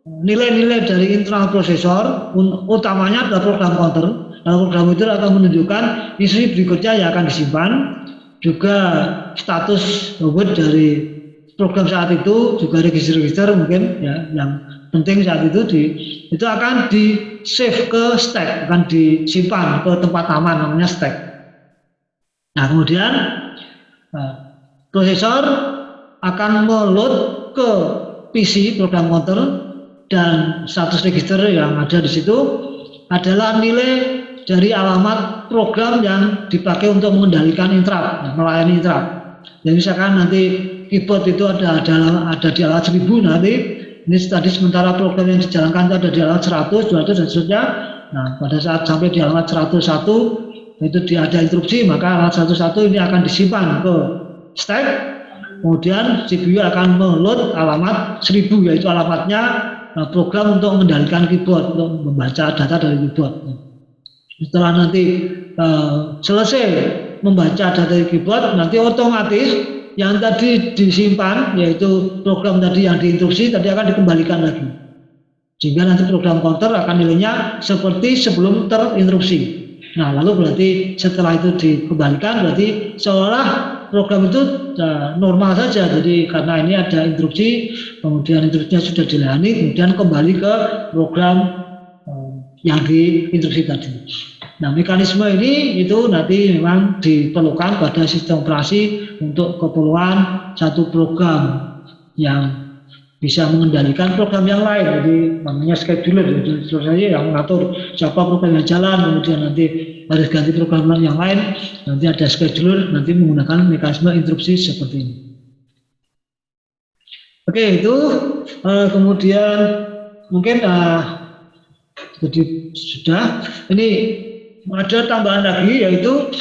nilai-nilai dari internal prosesor utamanya adalah program counter. Nah, program itu akan menunjukkan instruksi berikutnya yang akan disimpan, juga status word dari program saat itu, juga register-register mungkin ya yang penting saat itu itu akan di save ke stack, akan disimpan ke tempat aman namanya stack. Nah, kemudian prosesor akan meload ke PC program counter, dan status register yang ada di situ adalah nilai dari alamat program yang dipakai untuk mengendalikan interrupt, melayani interrupt. Jadi misalkan nanti keyboard itu ada di alamat 1000 nanti, ini tadi sementara program yang dijalankan itu ada di alamat 100, 200 dan seterusnya. Nah, pada saat sampai di alamat 101 itu ada interupsi, maka alamat 101 ini akan disimpan ke stack. Kemudian CPU akan meload alamat 1000, yaitu alamatnya program untuk mengendalikan keyboard, untuk membaca data dari keyboard. Setelah nanti selesai membaca data dari keyboard, nanti otomatis yang tadi disimpan, yaitu program tadi yang diinstruksi, tadi akan dikembalikan lagi. Sehingga nanti program counter akan nilainya seperti sebelum terinstruksi. Nah, lalu berarti setelah itu dikembalikan, berarti seolah program itu normal saja. Jadi karena ini ada instruksi, kemudian instruksinya sudah dilayani, kemudian kembali ke program yang diinstruksi tadi. Nah, mekanisme ini itu nanti memang diperlukan pada sistem operasi untuk keperluan satu program yang bisa mengendalikan program yang lain. Jadi namanya scheduler, jadi yang mengatur siapa program yang jalan, kemudian nanti harus ganti program yang lain, nanti ada scheduler, nanti menggunakan mekanisme interupsi seperti ini. Oke, itu kemudian mungkin jadi sudah. Ini ada tambahan lagi, yaitu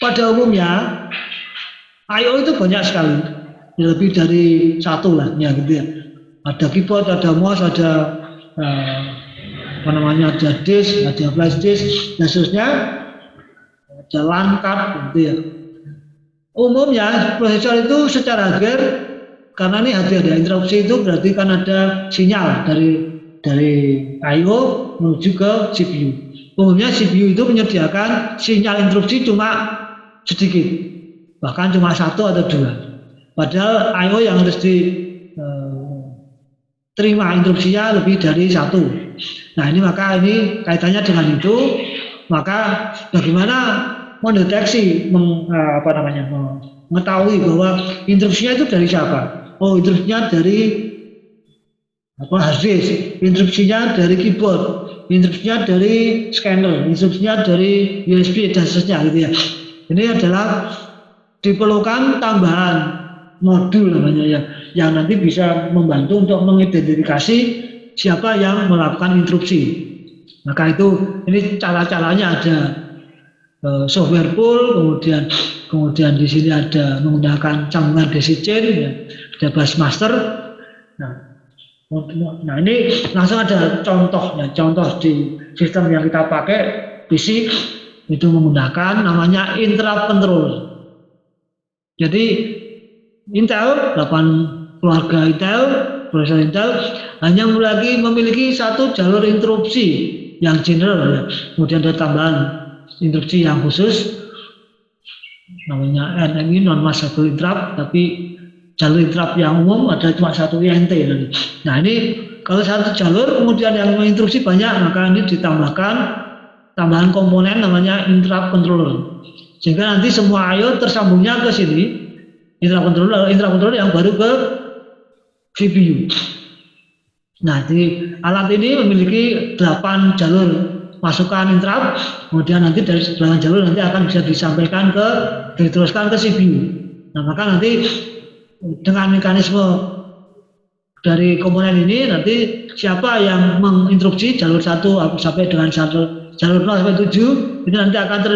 pada umumnya I/O itu banyak sekali, lebih dari satu lah ya gitu ya. Ada keyboard, ada mouse, ada ada disk, ada flash disk dan seterusnya, ada LAN card gitu ya. Umumnya prosesor itu secara hardware, karena ini hardware ya, interupsi itu berarti kan ada sinyal dari I/O menuju ke CPU. Umumnya CPU itu menyediakan sinyal interupsi cuma sedikit, bahkan cuma 1 atau 2. Padahal I/O yang harus diterima interupsinya lebih dari 1. Nah, maka ini kaitannya dengan itu. Maka bagaimana mendeteksi, mengetahui bahwa interupsinya itu dari siapa? Oh, interupsinya dari hard disk, interupsinya dari keyboard, interupsinya dari scanner, interupsinya dari USB dan seterusnya gitu ya. Ini adalah diperlukan tambahan modul namanya ya, yang nanti bisa membantu untuk mengidentifikasi siapa yang melakukan interupsi. Maka itu ini cara-caranya ada software pool, kemudian di sini ada menggunakan sambungan DC chain, ya, ada bus master. Nah, ini langsung ada contohnya, contoh di sistem yang kita pakai PC itu menggunakan namanya interrupt control. Jadi Intel, 8 keluarga Intel, prosesor Intel hanya memiliki satu jalur interupsi yang general ya. Kemudian ada tambahan interupsi yang khusus namanya NMI, non maskable interrupt, tapi jalur interrupt yang umum ada cuma satu INT. Nah, ini kalau satu jalur kemudian yang menginstruksi banyak, maka ini ditambahkan tambahan komponen namanya interrupt controller. Sehingga nanti semua I/O tersambungnya ke sini, interrupt controller yang baru ke CPU. Nah, di alat ini memiliki 8 jalur masukan interrupt, kemudian nanti dari 8 jalur nanti akan bisa diteruskan ke CPU. Nah, maka nanti dengan mekanisme dari komponen ini nanti siapa yang menginterupsi jalur 1 sampai dengan jalur 0 sampai 7 itu nanti akan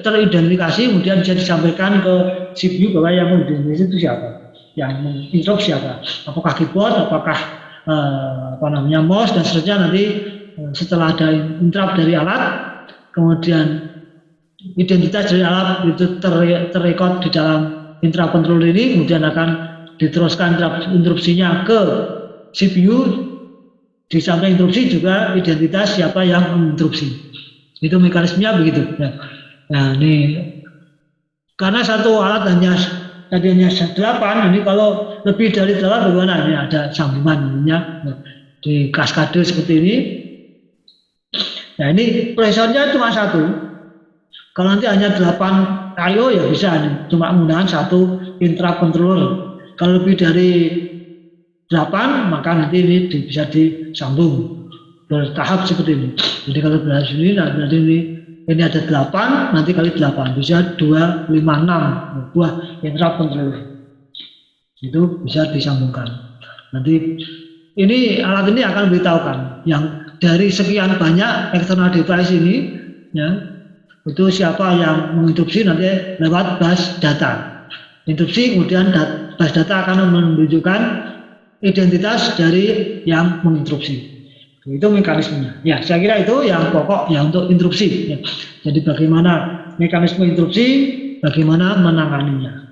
teridentifikasi, kemudian bisa disampaikan ke CPU bahwa yang mengidentifikasi itu siapa, yang menginterupsi siapa, apakah keyboard, apakah mouse dan seterusnya. Nanti setelah ada interrupt dari alat, kemudian identitas dari alat itu terrekod di dalam interrupt controller ini, kemudian akan diteruskan interupsinya ke CPU. Di samping interupsi juga identitas siapa yang menginterupsi. Itu mekanismenya begitu. Nah, ini karena satu alat hanya 8, ini kalau lebih dari 8 bagaimana? Ini ada sambungan di kaskade seperti ini. Nah, ini prosesornya cuma 1. Kalau nanti hanya 8 I/O ya bisa nih, cuma menggunakan 1 interrupt controller. Kalau lebih dari 8 maka nanti ini bisa disambung bertahap seperti ini. Jadi kalau berhasil ini nanti ini ada 8, nanti kali 8 bisa 256 buah interrupt controller. Itu bisa disambungkan. Nanti ini alat ini akan beritahukan yang dari sekian banyak external device ini ya, itu siapa yang menginterupsi nanti lewat bus data. Interupsi kemudian bus data akan menunjukkan identitas dari yang menginterupsi. Itu mekanismenya. Ya, saya kira itu yang pokok ya untuk interupsi. Ya. Jadi bagaimana mekanisme interupsi, bagaimana menanganinya.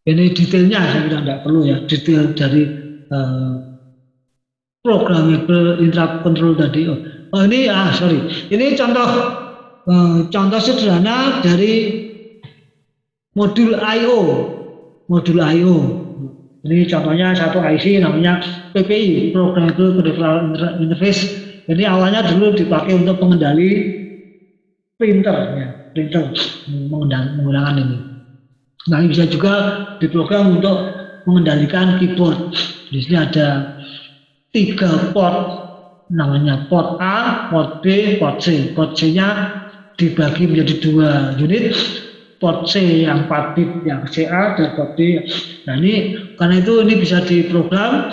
Ini detailnya saya kira tidak perlu ya, detail dari programmable interrupt control tadi. Ini contoh sederhana dari modul I/O. Ini contohnya satu IC namanya PPI, Programmable Peripheral Interface. Ini awalnya dulu dipakai untuk pengendali printer menggunakan ini. Nah, ini bisa juga diprogram untuk mengendalikan keyboard. Di sini ada 3 port, namanya port A, port B, port C. Port C-nya dibagi menjadi 2 unit. Port C yang 4 bit yang CA dan port B. Nah, ini karena itu ini bisa diprogram,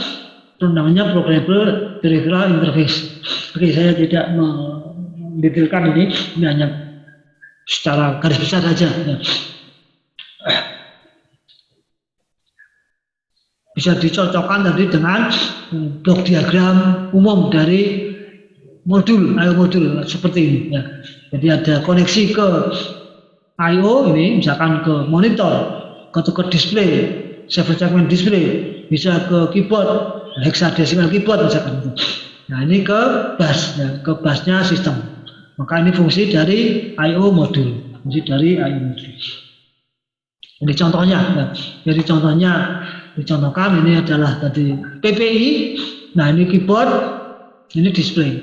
namanya Programmable Peripheral Interface. Oke, saya tidak mendetailkan ini hanya secara garis besar saja. Bisa dicocokkan tadi dengan blok diagram umum dari I/O modul seperti ini. Ya. Jadi ada koneksi ke I/O ini, misalkan ke monitor, ke display, 7 segment display, bisa ke keyboard, hexadecimal keyboard misalkan itu. Nah, ini ke bus, ya, ke busnya sistem. Maka ini fungsi dari I/O modul, Ini contohnya, ya. Jadi dicontohkan ini adalah tadi PPI. Nah, ini keyboard, ini display.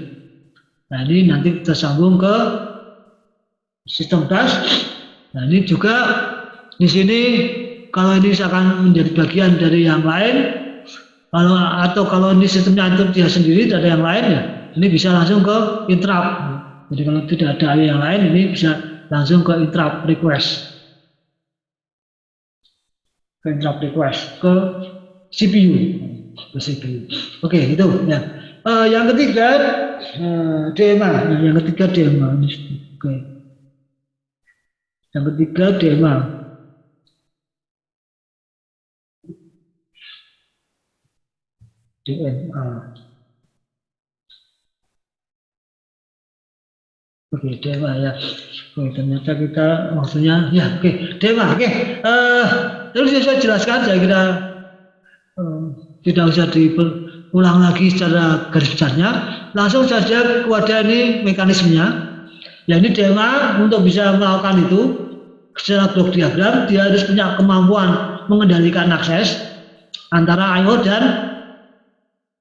Nah, ini nanti tersambung ke sistem bus. Nah, ini juga di sini kalau ini akan menjadi bagian dari yang lain, kalau ini sistemnya itu dia sendiri, tidak ada yang lain ya, ini bisa langsung ke interrupt. Jadi kalau tidak ada yang lain, ini bisa langsung ke interrupt request, ke CPU, Oke, itu ya. Yang ketiga DMA. Oke. Yang ketiga DMA. Oke, DMA ya. Oke, ternyata kita maksudnya ya. Oke, DMA. Oke. Terus saya jelaskan, saya kira tidak usah diulang lagi secara garis besarnya. Langsung saja kepada ini mekanismenya. Ya, ini DMA untuk bisa melakukan itu secara blok diagram, dia harus punya kemampuan mengendalikan akses antara I/O dan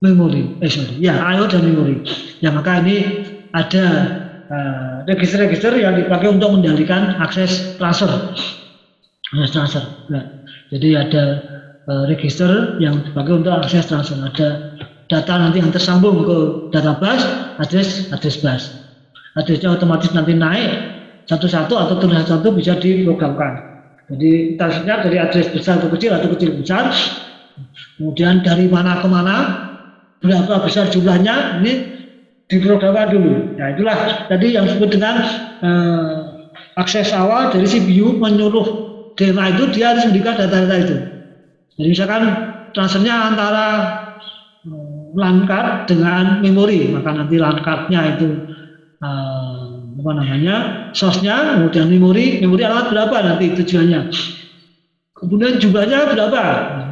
memori. I/O dan memori. Ya, maka ini ada register-register yang dipakai untuk mengendalikan akses transfer. Nah, jadi ada register yang dipakai untuk akses transfer. Ada data nanti yang tersambung ke data bus, address bus. Addressnya otomatis nanti naik satu-satu atau turun satu-satu bisa diprogramkan. Jadi transfernya dari address besar ke kecil atau kecil ke besar, kemudian dari mana ke mana, berapa besar jumlahnya, ini diprogramkan dulu. Nah itulah tadi yang disebut dengan akses awal dari CPU menyuruh DMA itu dia harus memberikan data-data itu. Jadi misalkan transfernya antara LAN card dengan memori, maka nanti LAN card-nya itu source-nya, kemudian memori alamat berapa nanti tujuannya. Kemudian jumlahnya berapa?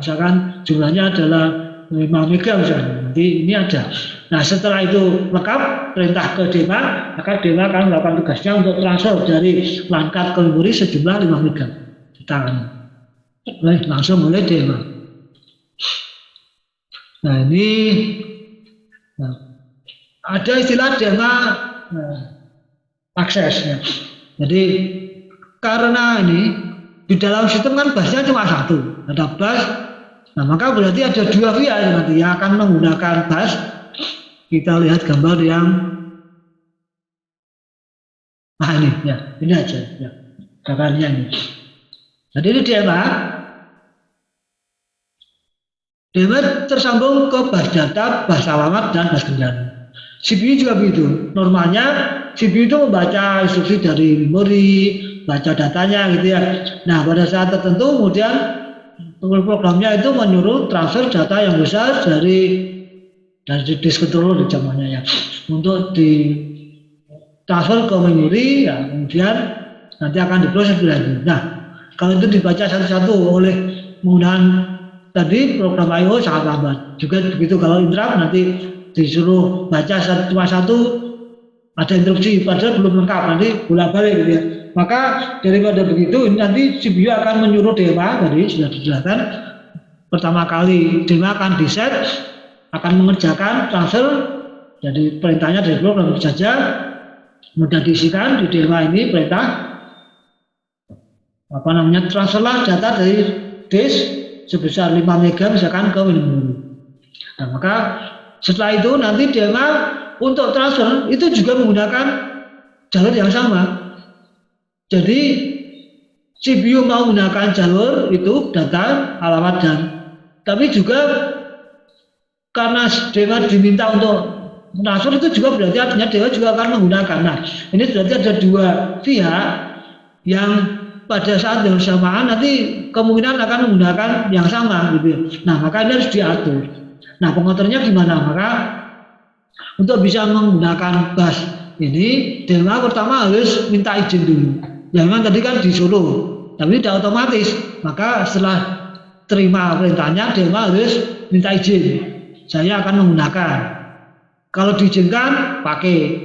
Misalkan jumlahnya adalah 5 mega misalnya, nanti ini ada. Nah setelah itu lengkap perintah ke DMA, maka DMA akan melakukan tugasnya untuk transfer dari LAN card ke memori sejumlah 5 mega ditangani langsung oleh DMA. Nah ini ada istilah DMA akses ya. Jadi karena ini di dalam sistem kan busnya cuma satu, ada bus. Nah maka berarti ada dua via nanti yang akan menggunakan bus. Kita lihat gambar yang ini ya, ini aja ya, gambarnya ini. Jadi ini DMA tersambung ke bus data, bus alamat dan bus kendali. CPU juga begitu. Normalnya CPU itu membaca instruksi dari memori, baca datanya gitu ya. Nah pada saat tertentu kemudian programnya itu menyuruh transfer data yang besar dari disk controller di zamannya ya, untuk di transfer ke memori ya, kemudian nanti akan diproses lagi. Nah kalau itu dibaca satu-satu oleh menggunakan tadi program I/O sangat lambat. Juga begitu kalau interrupt nanti disuruh baca cuma satu, ada interupsi padahal belum lengkap, nanti bolak-balik gitu ya. Maka daripada begitu nanti CPU akan menyuruh DMA, tadi sudah dijelaskan, pertama kali DMA akan di-set, akan mengerjakan transfer, jadi perintahnya dari program saja, mudah diisikan di DMA ini perintah transferlah data dari disk sebesar 5 mega misalkan ke memori. Nah maka setelah itu nanti DMA untuk transfer itu juga menggunakan jalur yang sama. Jadi CPU mau menggunakan jalur itu data, alamat dan, tapi juga karena DMA diminta untuk transfer itu juga berarti artinya DMA juga akan menggunakan. Nah ini berarti ada dua pihak yang pada saat yang bersamaan nanti kemungkinan akan menggunakan yang sama gitu. Nah maka ini harus diatur. Nah pengaturnya gimana? Maka untuk bisa menggunakan bus ini DMA pertama harus minta izin dulu. Ya memang tadi kan disuruh, tapi tidak otomatis. Maka setelah terima perintahnya DMA harus minta izin. Saya akan menggunakan. Kalau diizinkan pakai,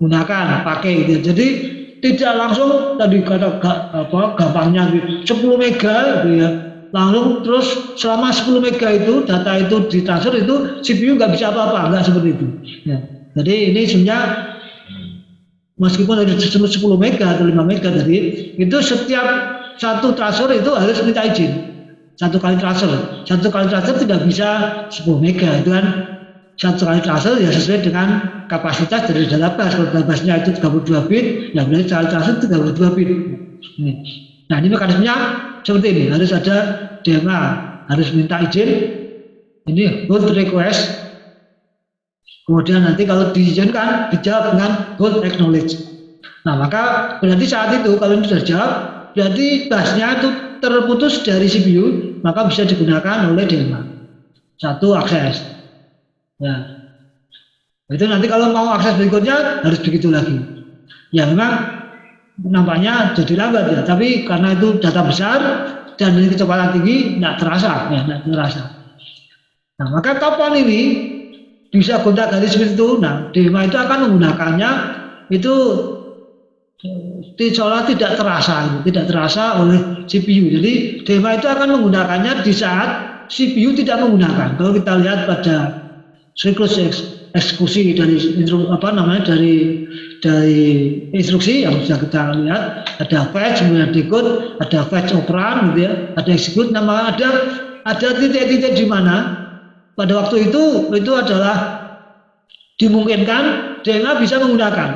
gunakan, pakai gitu. Jadi tidak langsung tadi kata gampangnya 10 mega gitu ya. Langsung terus selama 10 mega itu data itu ditransfer itu CPU nggak bisa apa-apa, nggak seperti itu ya. Jadi ini sebenarnya meskipun ada 10 mega atau 5 mega tadi itu setiap satu transfer itu harus minta izin. Satu kali transfer tidak bisa 10 mega itu kan. Satu kali transfer ya sesuai dengan kapasitas dari data bus. Kalau data busnya itu 32 bit ya berarti sekali transfer 32 bit. Nah ini mekanismenya seperti ini, harus ada DMA, harus minta izin, ini hold request, kemudian nanti kalau diizinkan dijawab dengan hold acknowledge. Nah maka berarti saat itu kalau ini sudah jawab, berarti busnya itu terputus dari CPU, maka bisa digunakan oleh DMA. Satu akses, ya itu nanti kalau mau akses berikutnya harus begitu lagi. Ya memang nampaknya jadi lambat ya, tapi karena itu data besar dan ini kecepatan tinggi, tidak terasa. Nah maka kapan ini bisa gonta-ganti seperti itu? Nah DMA itu akan menggunakannya itu seolah tidak terasa oleh CPU. Jadi DMA itu akan menggunakannya di saat CPU tidak menggunakan. Kalau kita lihat pada siklus eksekusi dari dari instruksi yang sudah kita lihat, ada fetch, kemudian decode, ada fetch operan gitu ya, ada execute, ada ada titik-titik di mana pada waktu itu adalah dimungkinkan DMA bisa menggunakan.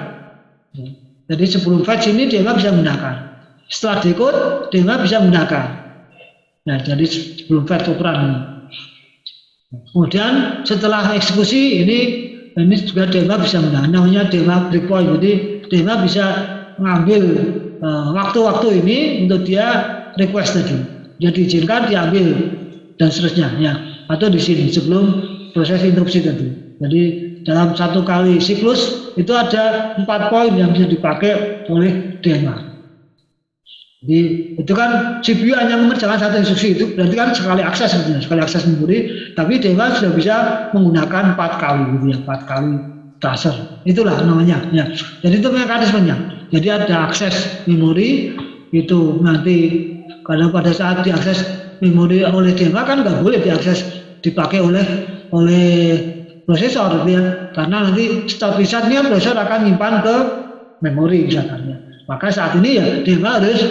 Jadi sebelum fetch ini DMA bisa menggunakan. Setelah decode DMA bisa menggunakan. Nah, jadi sebelum fetch operan ini. Kemudian setelah eksekusi ini juga DMA bisa menggunakan. Namanya DMA breakpoint. Jadi DMA bisa mengambil waktu-waktu ini untuk dia request tadi. Dia diizinkan diambil dan seterusnya ya. Atau di sini sebelum proses interupsi tadi. Jadi dalam satu kali siklus itu ada 4 poin yang bisa dipakai oleh DMA. Jadi itu kan CPU hanya mengerjakan satu instruksi, itu berarti kan sekali akses sebetulnya, sekali akses memori, tapi DMA sudah bisa menggunakan 4 kali gitu ya, 4 kali transfer. Itulah namanya ya. Jadi itu mekanismenya. Jadi ada akses memori itu nanti karena pada saat diakses memori oleh DMA kan nggak boleh diakses dipakai oleh prosesor gitu ya, karena nanti setelah risetnya prosesor akan nyimpan ke memori misalkan ya. Maka saat ini ya DMA harus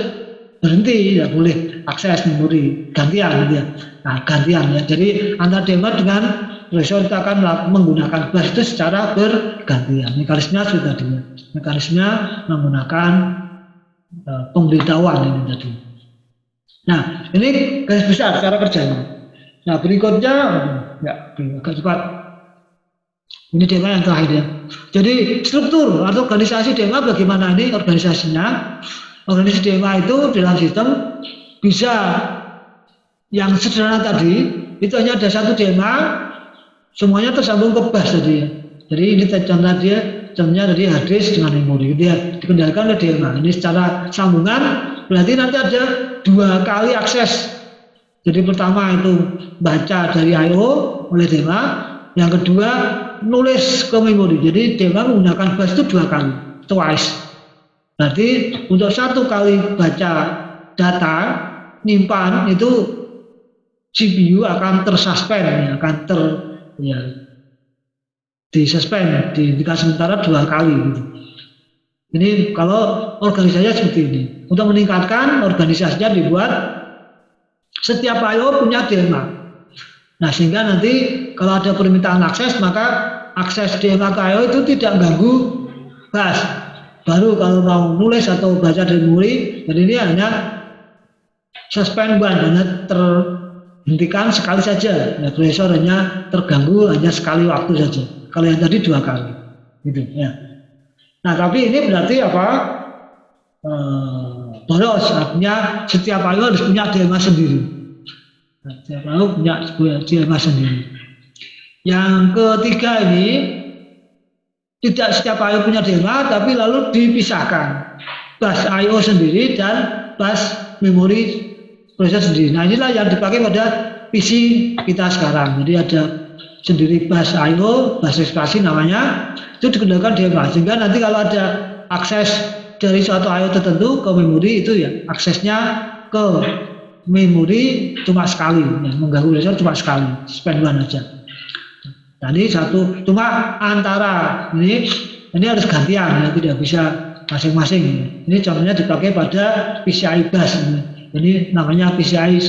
berhenti, ya boleh akses memori gantian gitu ya. Nah gantian ya, jadi antara DMA dengan prosesor itu akan menggunakan bus itu secara bergantian. Mekanismenya sudah tadi ya. Mekanismenya menggunakan pemberitahuan ini tadi. Nah ini garis besar cara kerjanya. Nah berikutnya ya agak cepat. Ini DMA yang terakhir ya. Jadi struktur atau organisasi DMA bagaimana ini organisasinya? Organisasi DMA itu dalam sistem bisa yang sederhana tadi itu hanya ada satu DMA, semuanya tersambung ke bus tadi ya. Jadi ini contohnya tadi hard disk dengan memori dia dikendalikan oleh DMA. Ini secara sambungan berarti nanti ada 2 kali akses. Jadi pertama itu baca dari I/O oleh DMA, yang kedua nulis ke memori. Jadi DMA menggunakan bus itu 2 kali, twice. Berarti untuk 1 kali baca data nyimpan itu CPU akan tersuspend ya, akan disuspend, dihentikan sementara 2 kali gitu. Ini kalau organisasinya seperti ini. Untuk meningkatkan organisasinya dibuat setiap I/O punya DMA. Nah sehingga nanti kalau ada permintaan akses maka akses DMA ke I/O itu tidak mengganggu bus. Baru kalau mau nulis atau baca dari memori, jadi ini hanya suspend hanya terhentikan sekali saja. Ya, prosesor hanya terganggu hanya sekali waktu saja. Kalau yang tadi 2 kali, gitu ya. Nah tapi ini berarti apa? Boros, artinya setiap I/O harus punya DMA sendiri. Setiap I/O punya DMA sendiri. Yang ketiga ini tidak setiap I/O punya DMA, tapi lalu dipisahkan bus I/O sendiri dan bus memori prosesor sendiri. Nah inilah yang dipakai pada PC kita sekarang. Jadi ada sendiri bus I/O, bus ekspresi namanya, itu digunakan DMA. Sehingga nanti kalau ada akses dari suatu I/O tertentu ke memori itu ya aksesnya ke memori cuma sekali, ya, mengganggu prosesor cuma sekali, suspend one aja. Tadi satu cuma antara ini harus gantian ya, tidak bisa masing-masing. Ini contohnya dipakai pada PCI bus. Ini namanya PCI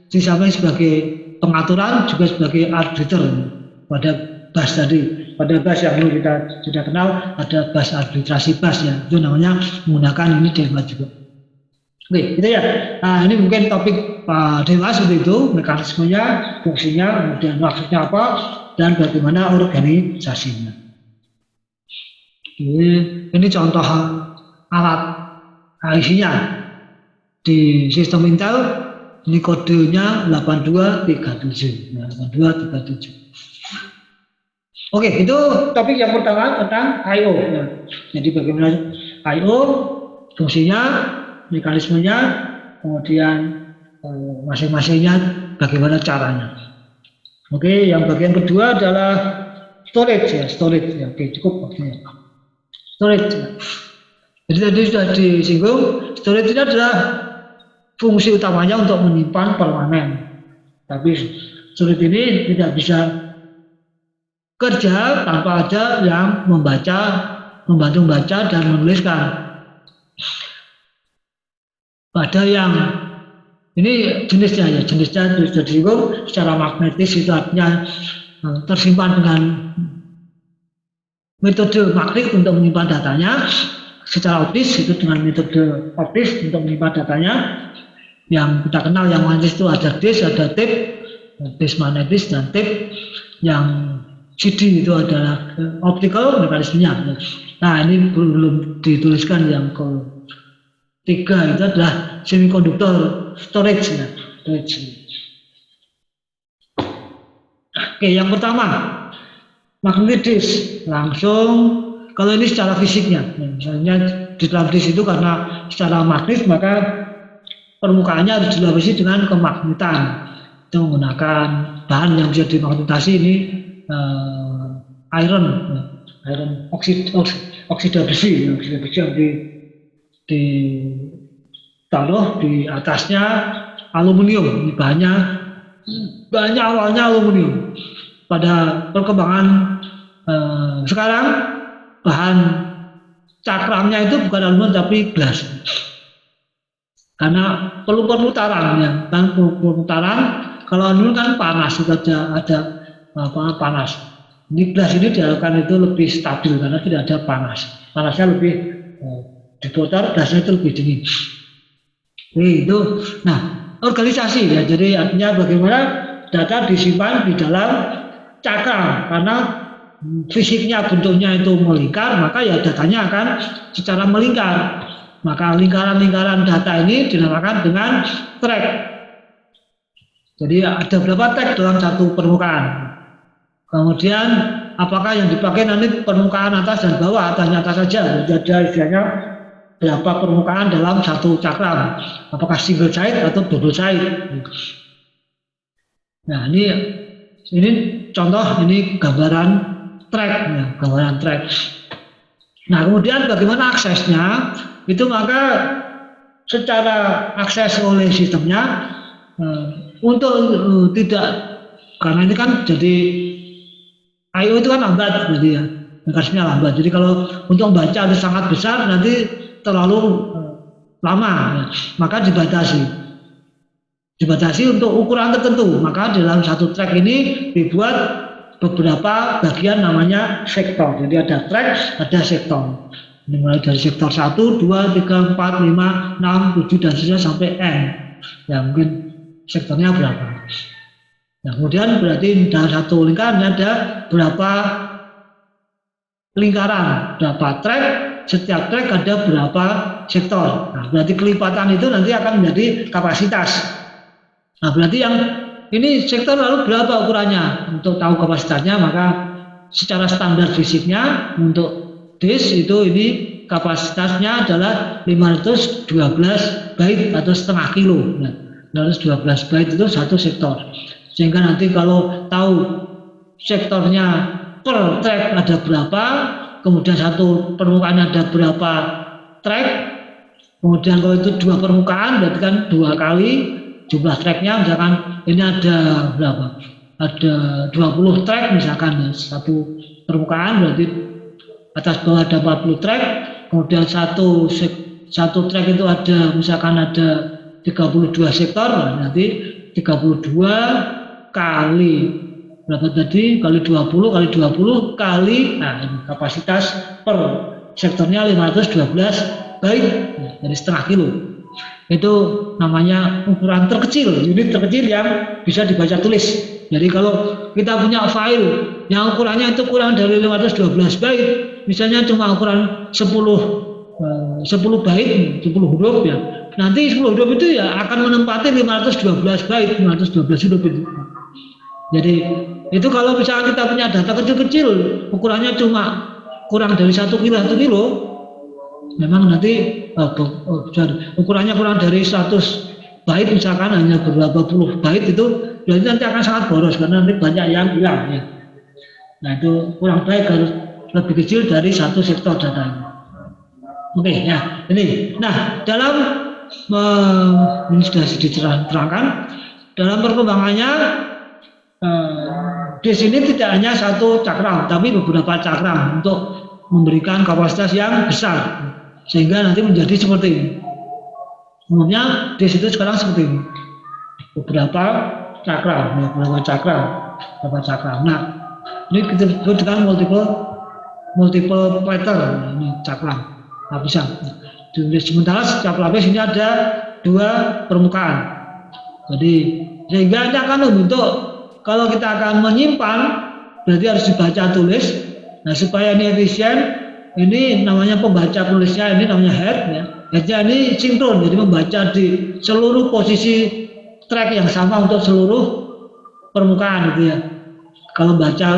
disampaikan sebagai pengaturan juga sebagai arbitrator pada bus tadi. Pada bus yang dulu kita sudah kenal ada bus arbitrasi bus ya. Itu namanya menggunakan ini DMA juga. Oke, gitu ya. Nah, ini mungkin topik DMA seperti itu, mekanismenya, fungsinya, kemudian maksudnya apa, dan bagaimana organisasinya. Ini contoh alat IC-nya di sistem Intel. Ini kodenya 8237. Nah, 8237. Oke, itu topik yang pertama tentang I/O. Nah, jadi bagaimana I/O, fungsinya, mekanismenya, kemudian masing-masingnya bagaimana caranya. Oke, yang bagian kedua adalah storage ya, Oke, cukup waktunya. Storage. Jadi tadi sudah disinggung, storage ini adalah fungsi utamanya untuk menyimpan permanen. Tapi storage ini tidak bisa kerja tanpa ada yang membantu membaca dan menuliskan. Pada yang Ini jenisnya bisa diukur secara magnetis, itu artinya tersimpan dengan metode magnetik untuk menyimpan datanya. Secara optis itu dengan metode optis untuk menyimpan datanya. Yang kita kenal yang magnetis itu ada disk, ada tape, disk magnetis dan tape. Yang CD itu adalah optical mekanismenya. Nah, ini belum dituliskan yang ketiga, itu adalah semiconductor storage. Oke, yang pertama magnetic disk. Langsung kalau ini secara fisiknya, misalnya di dalam disk itu karena secara magnet maka permukaannya harus dilapisi dengan kemagnetan. Itu menggunakan bahan yang bisa dimagnetasi, ini iron oksida besi yang ditaruh di atasnya aluminium. Ini bahannya awalnya aluminium. Pada perkembangan sekarang bahan cakramnya itu bukan aluminium tapi gelas, karena perlu pemutaran ya, kan pemutaran. Kalau aluminium kan panas, itu ada panas. Ini gelas ini diharapkan itu lebih stabil karena tidak ada panasnya lebih diputar, gelasnya itu lebih dingin. Itu. Nah, organisasi ya, jadi artinya bagaimana data disimpan di dalam cakram, karena fisiknya bentuknya itu melingkar, maka ya datanya akan secara melingkar. Maka lingkaran-lingkaran data ini dinamakan dengan track. Jadi ada berapa track dalam satu permukaan. Kemudian apakah yang dipakai nanti permukaan atas dan bawah, atasnya atas saja. Jadi ada istilahnya berapa permukaan dalam satu cakram, apakah single side atau double side. Nah, ini contoh, ini gambaran track ya, gambaran track. Nah, kemudian bagaimana aksesnya? Itu maka secara akses oleh sistemnya untuk tidak, karena ini kan jadi I/O itu kan lambat, jadi ya mekanismenya lambat. Jadi kalau untuk membaca itu sangat besar nanti terlalu lama, ya. Maka dibatasi untuk ukuran tertentu. Maka dalam satu track ini dibuat beberapa bagian namanya sektor. Jadi ada track, ada sektor. Ini mulai dari sektor 1, 2, 3, 4, 5, 6, 7 dan seterusnya sampai N. Ya mungkin sektornya berapa. Nah, kemudian berarti dalam satu lingkaran ada berapa lingkaran, berapa track, setiap track ada berapa sektor. Nah, berarti kelipatan itu nanti akan menjadi kapasitas. Nah, berarti yang ini sektor lalu berapa ukurannya? Untuk tahu kapasitasnya maka secara standar fisiknya untuk disk itu ini kapasitasnya adalah 512 byte atau setengah kilo. Nah, 512 byte itu satu sektor. Sehingga nanti kalau tahu sektornya per track ada berapa, kemudian satu permukaan ada berapa track, kemudian kalau itu dua permukaan berarti kan 2 kali jumlah tracknya. Misalkan ini ada berapa? Ada 20 track misalkan ya, satu permukaan berarti atas bawah ada 40 track, kemudian satu track itu ada misalkan ada 32 sektor, nanti 32 kali berapa tadi, kali 20 kali 20 kali, nah ini kapasitas per sektornya 512 byte, jadi setengah kilo. Itu namanya ukuran terkecil, unit terkecil yang bisa dibaca tulis. Jadi kalau kita punya file yang ukurannya itu kurang dari 512 byte, misalnya cuma ukuran 10 byte, 10 huruf ya, nanti 10 huruf itu ya akan menempati 512 byte, 512 huruf itu. Jadi itu kalau misalnya kita punya data kecil-kecil, ukurannya cuma kurang dari 1 kilo, memang nanti ukurannya kurang dari 100 byte, misalkan hanya beberapa puluh byte, itu berarti nanti akan sangat boros karena nanti banyak yang hilang ya. Nah itu kurang baik, harus lebih kecil dari satu sektor datanya. Oke ya, ini. Nah dalam ini sudah diterangkan dalam perkembangannya. Di sini tidak hanya satu cakram, tapi beberapa cakram untuk memberikan kapasitas yang besar, sehingga nanti menjadi seperti ini. Umumnya di situ sekarang seperti ini. beberapa cakram, ya, beberapa cakram. Nah, ini kita sebut dengan multiple petal, ini cakram lapisan. Sementara setiap lapis ini ada 2 permukaan. Jadi sehingga ini akan membentuk, kalau kita akan menyimpan berarti harus dibaca tulis. Nah, supaya ini efisien, ini namanya pembaca tulisnya, ini namanya head ya. Headnya ini sinkron, jadi membaca di seluruh posisi track yang sama untuk seluruh permukaan gitu ya. Kalau baca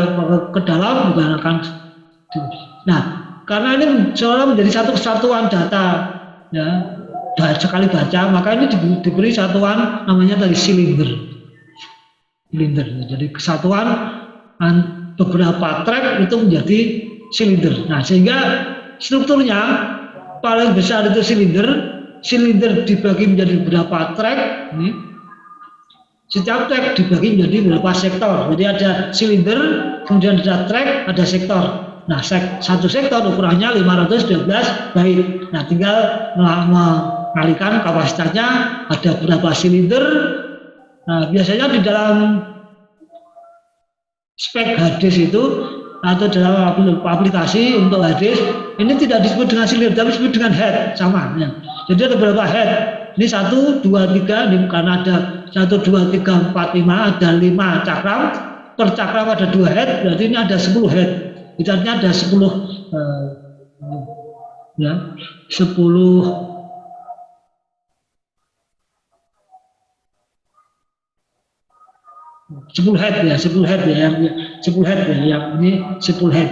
ke dalam juga akan. Nah, karena ini seolah menjadi satu kesatuan data ya, sekali baca, maka ini diberi satuan namanya tadi silinder. Jadi kesatuan beberapa track itu menjadi silinder. Nah, sehingga strukturnya paling besar itu silinder dibagi menjadi beberapa track. Ini setiap track dibagi menjadi beberapa sektor. Jadi ada silinder, kemudian ada track, ada sektor. Nah, satu sektor ukurannya 512 bait. Nah, tinggal mengalihkan kapasitasnya, ada berapa silinder. Nah, biasanya di dalam spek harddisk itu atau dalam aplikasi untuk harddisk ini tidak disebut dengan silinder, tapi disebut dengan head, sama ya. Jadi ada beberapa head. Ini 1, 2, 3, ini karena ada 1, 2, 3, 4, 5, ada 5 cakram. Per cakram ada 2 head, berarti ini ada 10 head. Itu artinya ada 10 ya, 10 head ya, 10 head ya, yang 10 head ya, yang ini 10 head.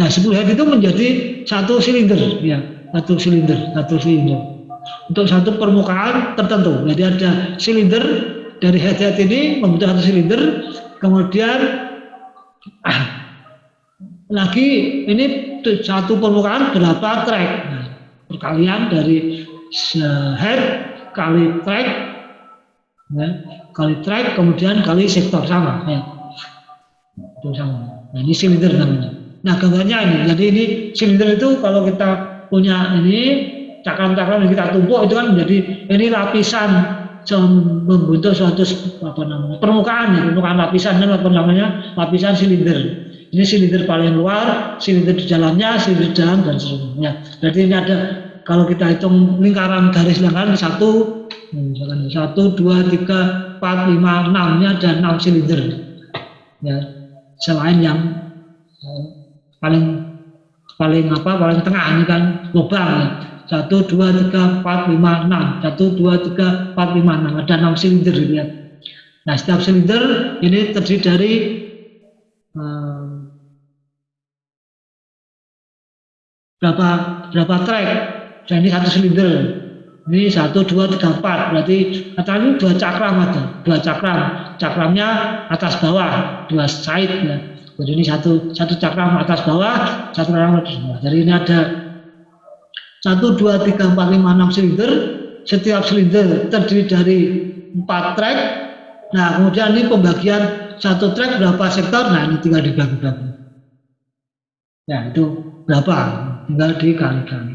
Nah, 10 head itu menjadi satu silinder ya, satu silinder untuk satu permukaan tertentu. Jadi ada silinder dari head ini membentuk satu silinder, kemudian lagi ini satu permukaan berapa track. Nah, perkalian dari head kali track ya, kali track kemudian kali sektor sama ya. Itu sama. Nah, ini silinder namanya. Nah, gambarnya ini. Jadi ini silinder itu kalau kita punya ini cakram-cakram yang kita tumpuk itu kan menjadi ini lapisan membentuk suatu permukaan lapisan dan namanya lapisan silinder. Ini silinder paling luar, silinder di dalamnya, silinder di dalam dan seterusnya. Jadi ini ada, kalau kita hitung lingkaran garis lingkaran 1, 2, 3, 4, 5, 6, ini ada 6 silinder. Ya, selain yang paling tengah ini kan lubang ya. 1, 2, 3, 4, 5, 6, 1, 2, 3, 4, 5, 6, ada 6 silinder ya. Nah, setiap silinder ini terdiri dari berapa track. Dan ini satu silinder. Ini 1, 2, 3, 4. Berarti katanya 2 cakram ada. 2 cakram. Cakramnya atas bawah, 2 side ya. Jadi ini satu cakram atas bawah, satu cakram atas bawah. Jadi ini ada 1, 2, 3, 4, 5, 6 silinder. Setiap silinder terdiri dari 4 track. Nah, kemudian ini pembagian satu track berapa sektor. Nah, ini tinggal dibagi-bagi. Ya, itu berapa? Tinggal dikali-kali.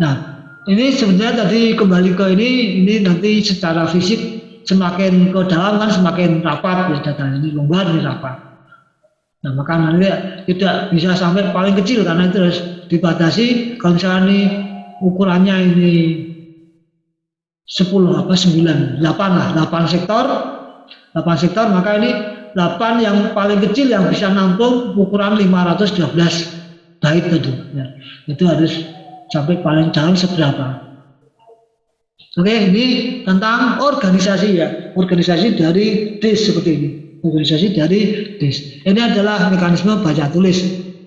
Nah, ini sebenarnya tadi kembali ke ini nanti secara fisik semakin ke dalam kan semakin rapat ya data ini, longgar ini rapat. Nah, maka nanti tidak bisa sampai paling kecil karena itu harus dibatasi. Kalau misalnya ini ukurannya ini 10 9 8 lah, 8 sektor, maka ini 8 yang paling kecil yang bisa nampung ukuran 512 bait tadi ya. Itu harus sampai paling dalam seberapa. Oke, ini tentang organisasi ya, organisasi dari disk seperti ini. Organisasi dari disk. Ini adalah mekanisme baca tulis.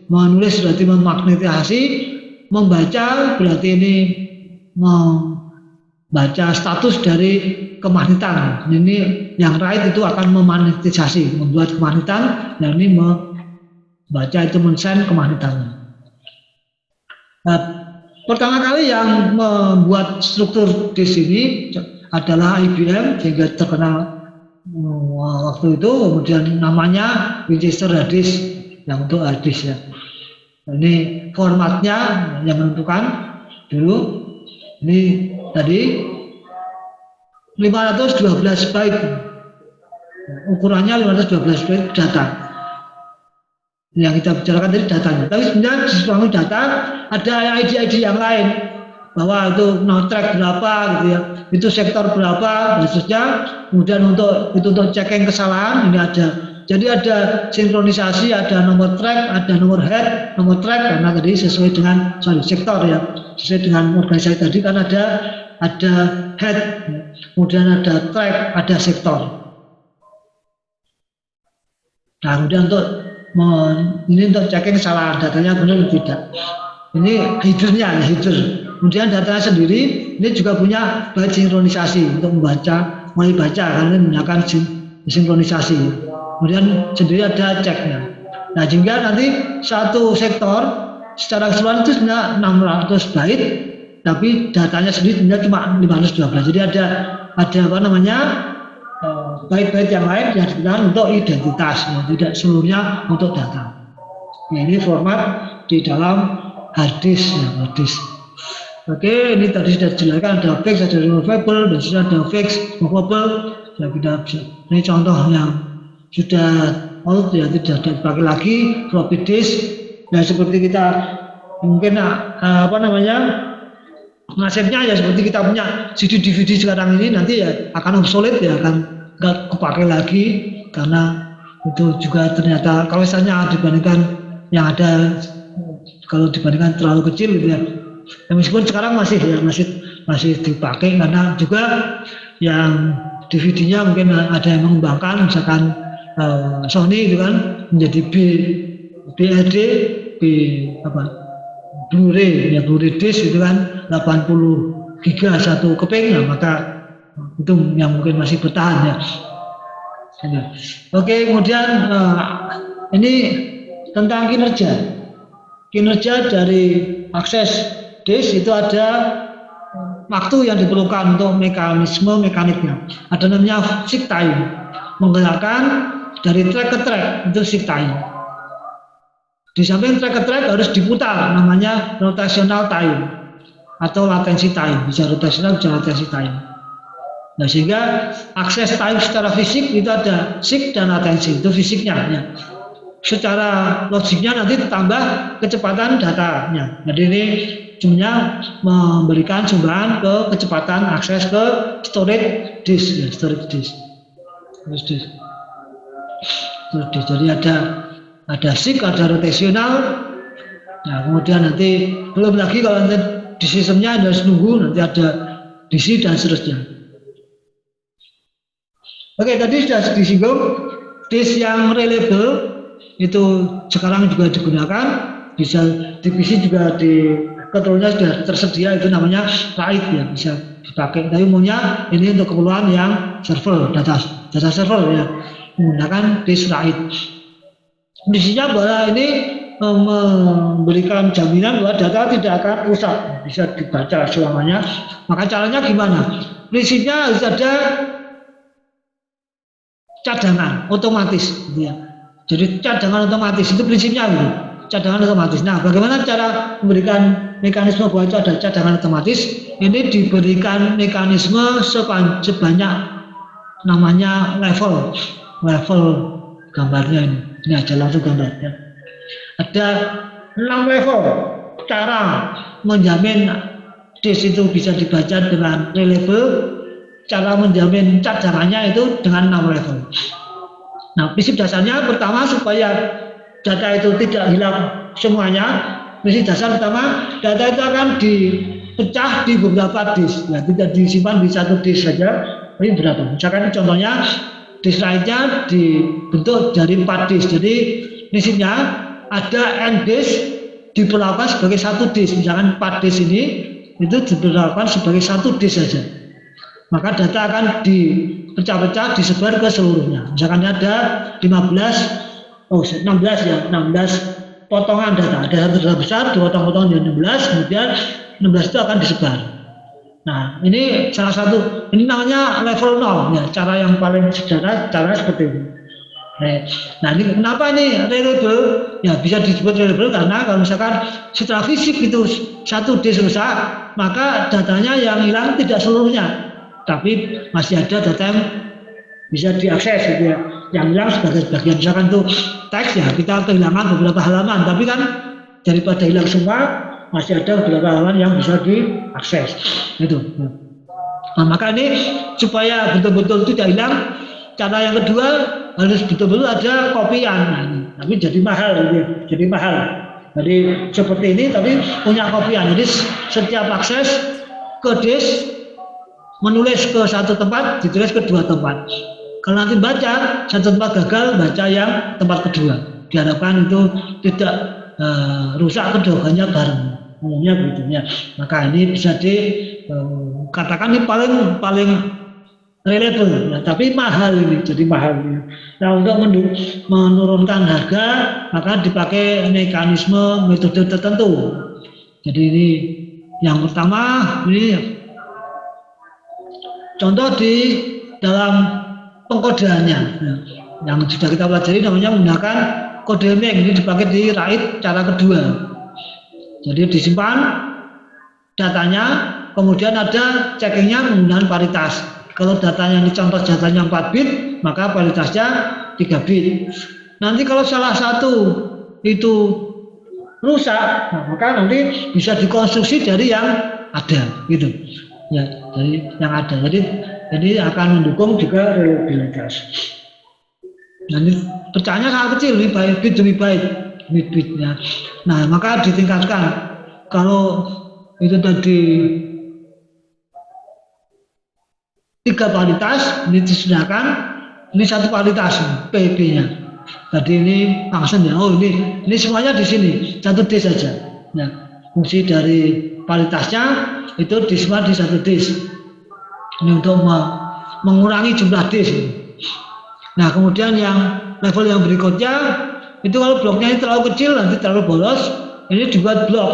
Menulis berarti memagnetisasi, membaca berarti ini membaca status dari kemagnetan. Ini yang right itu akan memagnetisasi, membuat kemagnetan, dan ini membaca itu men-send kemagnetannya. Nah, pertama kali yang membuat struktur disk ini adalah IBM, sehingga terkenal waktu itu. Kemudian namanya Winchester hard disk, yang untuk hard disk ya. Ini formatnya yang menentukan dulu. Ini tadi 512 byte, ukurannya 512 byte data. Yang kita bicarakan tadi datanya. Tapi sebenarnya di sebuah data ada ID-ID yang lain, bahwa itu track berapa gitu ya, itu sektor berapa dan seterusnya. Kemudian untuk checking kesalahan ini ada. Jadi ada sinkronisasi, ada nomor track, ada nomor head, nomor track, karena tadi sesuai dengan sektor ya, sesuai dengan organisasi tadi kan ada head, kemudian ada track, ada sektor. Nah, kemudian ini untuk checking kesalahan datanya benar atau tidak. Ini headernya, header. Kemudian datanya sendiri ini juga punya byte sinkronisasi untuk membaca, mulai baca karena menggunakan sinkronisasi. Kemudian sendiri ada ceknya. Nah, sehingga nanti satu sektor secara keseluruhan itu sebenarnya 600 byte, tapi datanya sendiri sebenarnya cuma 512. Jadi ada apa namanya, byte-byte yang lain yang digunakan untuk identitas, ya, tidak seluruhnya untuk data. Nah, ini format di dalam hard disk, ya, hard disk. Oke, ini tadi sudah dijelaskan, ada fix, ada removable, dan sudah ada fix, movable. Ya, kita bisa. Ini contoh yang sudah old, ya, tidak dipakai lagi. Floppy disk, ya seperti kita mungkin apa namanya, nasibnya ya seperti kita punya CD DVD sekarang ini, nanti ya akan obsolete, ya akan nggak kepakai lagi, karena itu juga ternyata kalau misalnya dibandingkan yang ada, kalau dibandingkan terlalu kecil gitu ya. Ya, meskipun sekarang masih dipakai, karena juga yang DVD-nya mungkin ada yang mengembangkan, misalkan Sony itu kan menjadi BLD, Blu-ray, ya Blu-ray disc itu kan 80 giga satu keping, ya, maka itu yang mungkin masih bertahan ya. Oke, kemudian ini tentang kinerja dari akses disk. Itu ada waktu yang diperlukan untuk mekaniknya. Ada namanya seek time, menggerakkan dari track ke track, itu seek time. Di samping track ke track harus diputar, namanya rotational time atau latency time, bisa rotational, bisa latency time. Nah, sehingga akses time secara fisik itu ada seek dan latency, itu fisiknya ya. Secara logiknya nanti tambah kecepatan datanya. Jadi ini sebenarnya memberikan sumbangan ke kecepatan akses ke storage disk, ya, storage disk. Jadi ada seek, ada rotational. Nah, kemudian nanti belum lagi kalau nanti di sistemnya harus nunggu, nanti ada DC dan seterusnya. Oke, tadi sudah disinggung disk yang reliable itu sekarang juga digunakan, bisa di PC juga di controlnya sudah tersedia, itu namanya RAID, ya, bisa dipakai. Tapi umumnya ini untuk keperluan yang server, data server, ya, menggunakan disk RAID. Misinya bahwa ini memberikan jaminan bahwa data tidak akan rusak, bisa dibaca selamanya. Maka caranya gimana? Prinsipnya harus ada cadangan otomatis, gitu ya. Jadi cadangan otomatis itu prinsipnya gitu. Cadangan otomatis. Nah, bagaimana cara memberikan mekanisme bahwa itu ada cadangan otomatis? Ini diberikan mekanisme sebanyak namanya level gambarnya ini. Ini aja langsung gambarnya. Ada 6 level cara menjamin disk itu bisa dibaca dengan reliable. Cara menjamin cadangannya itu dengan 6 level. Nah, prinsip dasarnya pertama, supaya data itu tidak hilang semuanya. Prinsip dasar pertama, data itu akan dipecah di beberapa disk, ya, tidak disimpan di satu disk saja. Ini berapa? Misalkan contohnya disk lainnya dibentuk dari 4 disk. Jadi prinsipnya ada n disk diperlakukan sebagai satu disk. Misalkan 4 disk ini itu diperlakukan sebagai satu disk saja. Maka data akan dipecah-pecah, disebar ke seluruhnya. Misalkan ada 16 potongan data. Ada satu data besar, dipotong-potong jadi 16, kemudian 16 itu akan disebar. Nah, ini salah satu, ini namanya level 0, ya, cara yang paling sederhana, cara seperti ini. Nah, ini kenapa ini reliable? Ya, bisa disebut reliable karena kalau misalkan secara fisik itu satu disk rusak, maka datanya yang hilang tidak seluruhnya. tapi masih ada data yang bisa diakses gitu ya. Yang hilang sebagai bagian, misalkan tuh teks ya kita kehilangan beberapa halaman, tapi kan daripada hilang semua masih ada beberapa halaman yang bisa diakses itu. Nah, maka ini supaya betul-betul tidak hilang, cara yang kedua harus betul-betul ada kopian. Nah, tapi jadi mahal gitu ya. Jadi mahal. Jadi seperti ini tapi punya kopian. Jadi setiap akses ke disk menulis ke satu tempat, ditulis ke dua tempat. Kalau nanti baca, satu tempat gagal, baca yang tempat kedua. Diharapkan itu tidak rusak keduanya bareng. Umumnya begitu ya. Maka ini bisa dikatakan ini paling reliable, ya, tapi mahal ini, jadi mahal. Ya. Nah, untuk menurunkan harga, maka dipakai mekanisme metode tertentu. Jadi ini yang pertama, ini contoh di dalam pengkodeannya, ya, yang sudah kita pelajari namanya menggunakan kode MING. Ini dipakai di RAID cara kedua. Jadi disimpan datanya, kemudian ada checkingnya menggunakan paritas. Kalau datanya ini contoh datanya 4 bit, maka paritasnya 3 bit. Nanti kalau salah satu itu rusak, nah, maka nanti bisa dikonstruksi dari yang ada, gitu. Ya, dari yang ada. Jadi ini akan mendukung juga reliabilitas. Nanti pecahannya sangat kecil, lebih baik bit demi bit-bitnya. Nah, maka ditingkatkan. Kalau itu tadi 3 paritas, ini disediakan, ini 1 paritas PB-nya. Tadi ini function ya. Oh, ini semuanya di sini, 1 disk saja. Nah, fungsi dari paritasnya itu disimpan di 1 disk. Ini untuk mengurangi jumlah disk. Nah, kemudian yang level yang berikutnya itu kalau bloknya ini terlalu kecil, nanti terlalu boros, ini dibuat blok,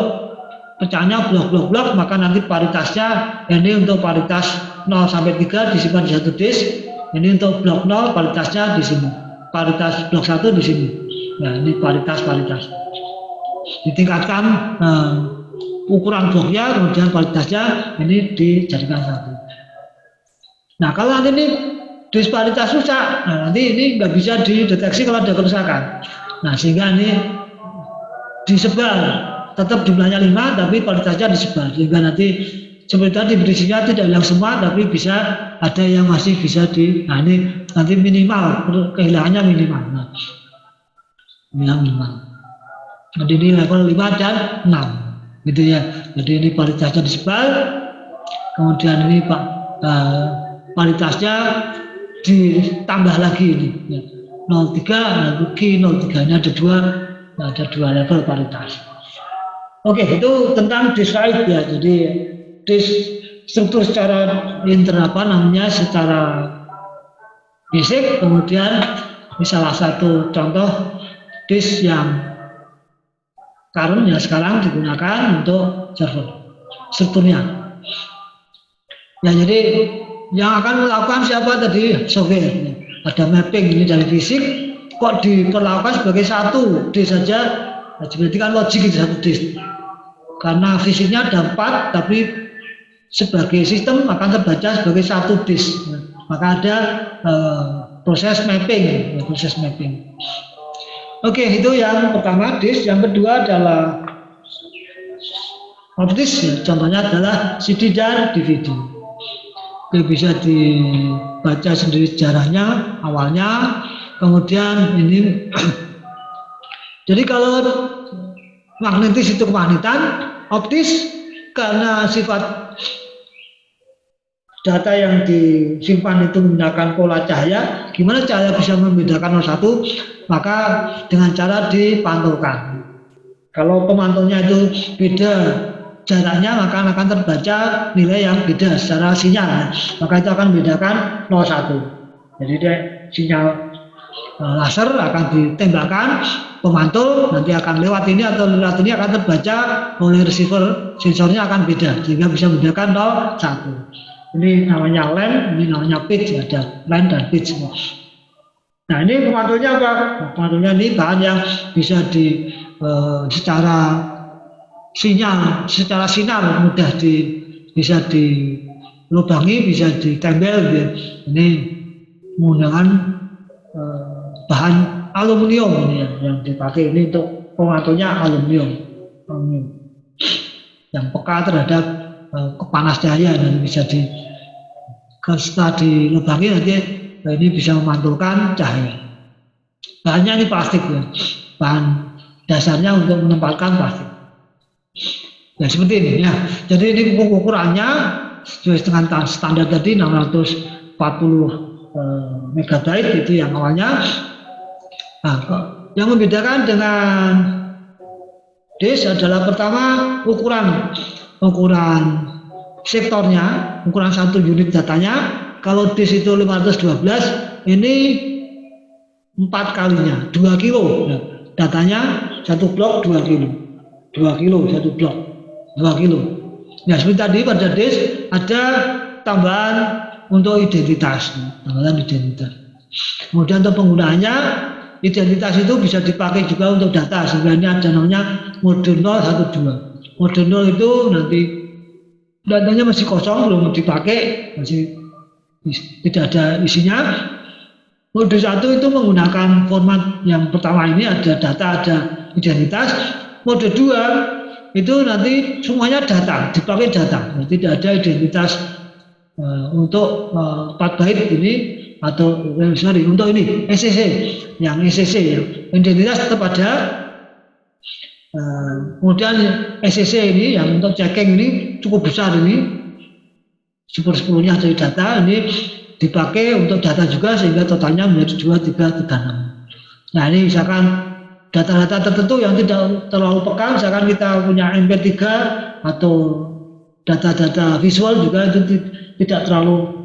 pecahnya blok, maka nanti paritasnya ini untuk paritas 0 sampai 3 disimpan di 1 disk, ini untuk blok 0 paritasnya di sini, paritas blok 1 di sini. Nah, ini paritas ditingkatkan ukuran bloknya, kemudian paritasnya ini dijadikan 1. Nah, kalau nanti ini disparitas rusak, nah nanti ini nggak bisa dideteksi kalau ada kerusakan. Nah, sehingga ini disebar, tetap jumlahnya 5 tapi paritasnya disebar, sehingga nanti seperti tadi berisinya tidak hilang semua, tapi bisa ada yang masih bisa nah ini nanti minimal, kehilangannya minimal. Nah, minimal. Jadi ini level 5 dan 6, gitu ya. Jadi ini paritasnya disebar, kemudian ini paritasnya ditambah lagi ini ya. 03 lagi 03 ini ada 2 level paritas. Oke, itu tentang disk RAID ya. Jadi disk struktur secara secara basic, kemudian ini salah satu contoh disk yang current ya sekarang digunakan untuk server strukturnya. Ya, jadi yang akan melakukan siapa tadi? Software. Ada mapping ini dari fisik, kok diperlakukan sebagai 1 disk saja? Nah, berarti kan logik itu 1 disk. Karena fisiknya ada 4, tapi sebagai sistem akan terbaca sebagai 1 disk. Nah, maka ada proses mapping. Oke, itu yang pertama disk. Yang kedua adalah hard disk. Ya. Contohnya adalah CD dan DVD. Oke, bisa dibaca sendiri sejarahnya awalnya, kemudian ini jadi kalau magnetis itu kemagnetan, optis karena sifat data yang disimpan itu menggunakan pola cahaya. Gimana cahaya bisa membedakan 01? Maka dengan cara dipantulkan. Kalau pemantulnya itu beda jaraknya, maka akan terbaca nilai yang beda secara sinyal, maka itu akan membedakan 01. Jadi sinyal laser akan ditembakkan, pemantul nanti akan lewat ini atau lewat ini akan terbaca oleh receiver, sensornya akan beda sehingga bisa membedakan 01. Ini namanya line, ini namanya pitch, ada line dan pitch. Nah, ini pemantulnya apa? Pemantulnya ini bahan yang bisa secara sinar mudah bisa dilubangi, bisa ditempel gitu ya. Ini menggunakan bahan aluminium ini ya, yang dipakai ini untuk pengaturnya aluminium yang peka terhadap panas cahaya dan bisa setelah dilubangi nanti ini bisa memantulkan cahaya. Bahannya ini plastik ya, bahan dasarnya untuk menempatkan plastik. Ya seperti ini ya. Jadi ini ukurannya sesuai dengan standar tadi 640 megabyte itu yang awalnya. Nah, yang membedakan dengan disk adalah pertama ukuran sektornya, ukuran satu unit datanya. Kalau disk itu 512, ini 4 kalinya, 2 kilo. Nah, datanya satu blok 2 kilo, 2 kilo satu blok, 2 kilo. Nah, seperti tadi pada disk ada tambahan untuk identitas, tambahan identitas. Kemudian untuk penggunaannya, identitas itu bisa dipakai juga untuk data, sehingga ini ada namanya mode 012. Mode 0 itu nanti datanya masih kosong, belum dipakai, masih tidak ada isinya. Mode 1 itu menggunakan format yang pertama ini, ada data, ada identitas. Mode 2 itu nanti semuanya data, dipakai data, tidak ada identitas untuk 4 byte ini atau untuk ini ECC, yang ECC ya, identitas tetap ada. Kemudian ECC ini yang untuk checking ini cukup besar, ini 10/10-nya dari data, ini dipakai untuk data juga sehingga totalnya menjadi 2336. Nah, ini misalkan data-data tertentu yang tidak terlalu peka, misalkan kita punya MP3 atau data-data visual juga itu tidak terlalu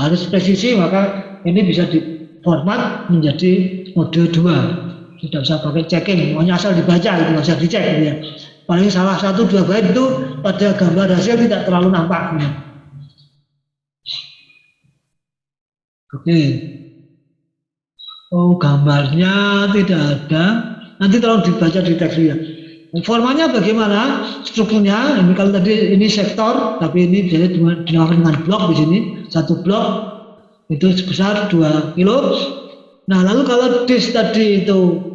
harus presisi, maka ini bisa diformat menjadi mode 2. Tidak usah pakai checking, pokoknya asal dibaca, itu nggak usah dicek gitu ya. Paling salah 1-2 byte itu pada gambar hasil tidak terlalu nampak gitu. Oke. Oh, gambarnya tidak ada, nanti tolong dibaca di teks ya. Formanya bagaimana? Strukturnya, ini kalau tadi ini sektor, tapi ini jadi dinamakan dengan blok di sini. Satu blok itu sebesar 2 kilo. Nah, lalu kalau disk tadi itu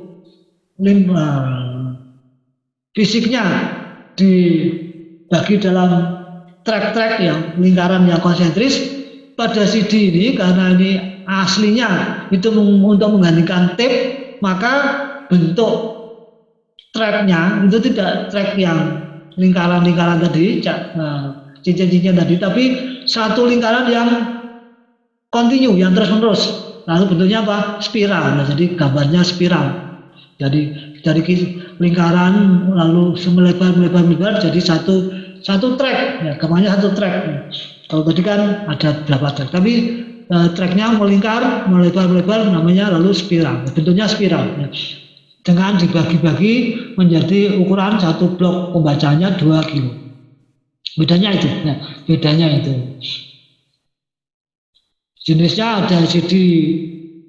fisiknya dibagi dalam track-track yang lingkaran yang konsentris, pada CD ini karena ini aslinya itu untuk menggantikan tape, maka bentuk tracknya itu tidak track yang lingkaran-lingkaran tadi, cincin-cincin tadi, tapi satu lingkaran yang kontinu, yang terus-menerus. Lalu bentuknya apa? Spiral. Nah, jadi gambarnya spiral. Jadi dari lingkaran lalu melebar jadi satu track. Ya, gambarnya satu track. Kalau tadi kan ada berapa track, tapi tracknya melingkar, melebar namanya lalu spiral. Bentuknya spiral. Ya. Dengan dibagi-bagi menjadi ukuran satu blok pembacanya 2 kilo. Bedanya itu, ya, bedanya itu. Jenisnya ada CD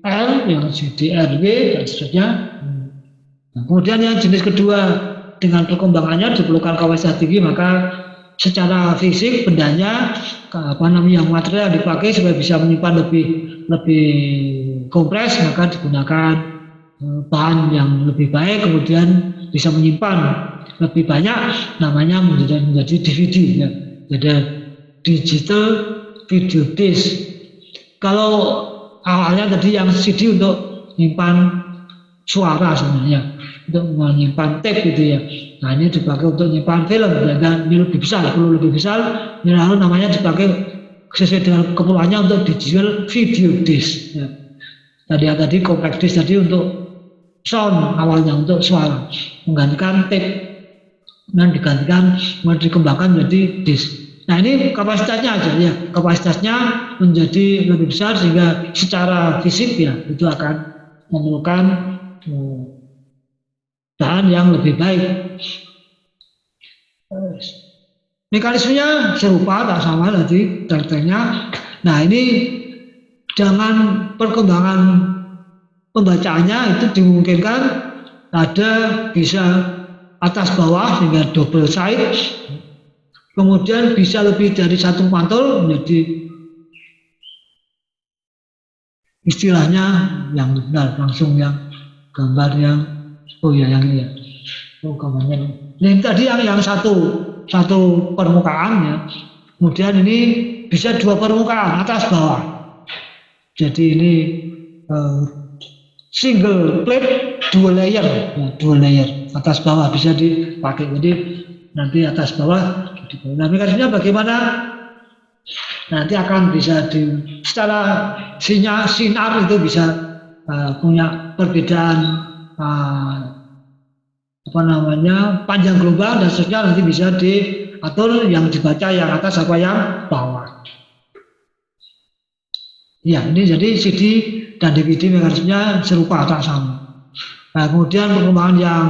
L, yang CD RW dan seterusnya. Nah, kemudian yang jenis kedua, dengan perkembangannya diperlukan kapasitas tinggi, maka secara fisik bendanya material yang dipakai supaya bisa menyimpan lebih kompres, maka digunakan bahan yang lebih baik, kemudian bisa menyimpan lebih banyak, namanya menjadi DVD ya. Jadi digital video disc. Kalau awalnya tadi yang CD untuk menyimpan suara sebenarnya, untuk menyimpan tape gitu ya. Nah, ini dipakai untuk menyimpan film, dan ini lebih besar, perlu lebih besar, lalu namanya dipakai sesuai dengan keperluannya untuk digital video disc ya. Tadi compact disc tadi untuk sound, awalnya untuk suara, menggantikan tape dan dikembangkan menjadi disk. Nah, ini kapasitasnya aja ya, kapasitasnya menjadi lebih besar sehingga secara fisik ya itu akan memerlukan bahan yang lebih baik. Mekanismenya serupa, tak sama tadi detailnya. Nah, ini dengan perkembangan pembacaannya itu dimungkinkan ada bisa atas bawah sehingga double side. kemudian bisa lebih dari satu mantul menjadi istilahnya yang benar, langsung yang gambar yang oh ya yang ini ya, oh gambarnya ini tadi yang satu permukaan ya, kemudian ini bisa dua permukaan atas bawah, jadi ini eh, single plate dua layer ya, dua layer atas bawah bisa dipakai, jadi nanti atas bawah. Nah mekanismenya bagaimana nanti akan bisa secara sinar itu bisa punya perbedaan apa namanya panjang gelombang dan seterusnya, nanti bisa diatur yang dibaca yang atas apa yang bawah. Ya ini jadi CD dan DVD mekanismenya serupa atau sama. Nah, kemudian perkembangan yang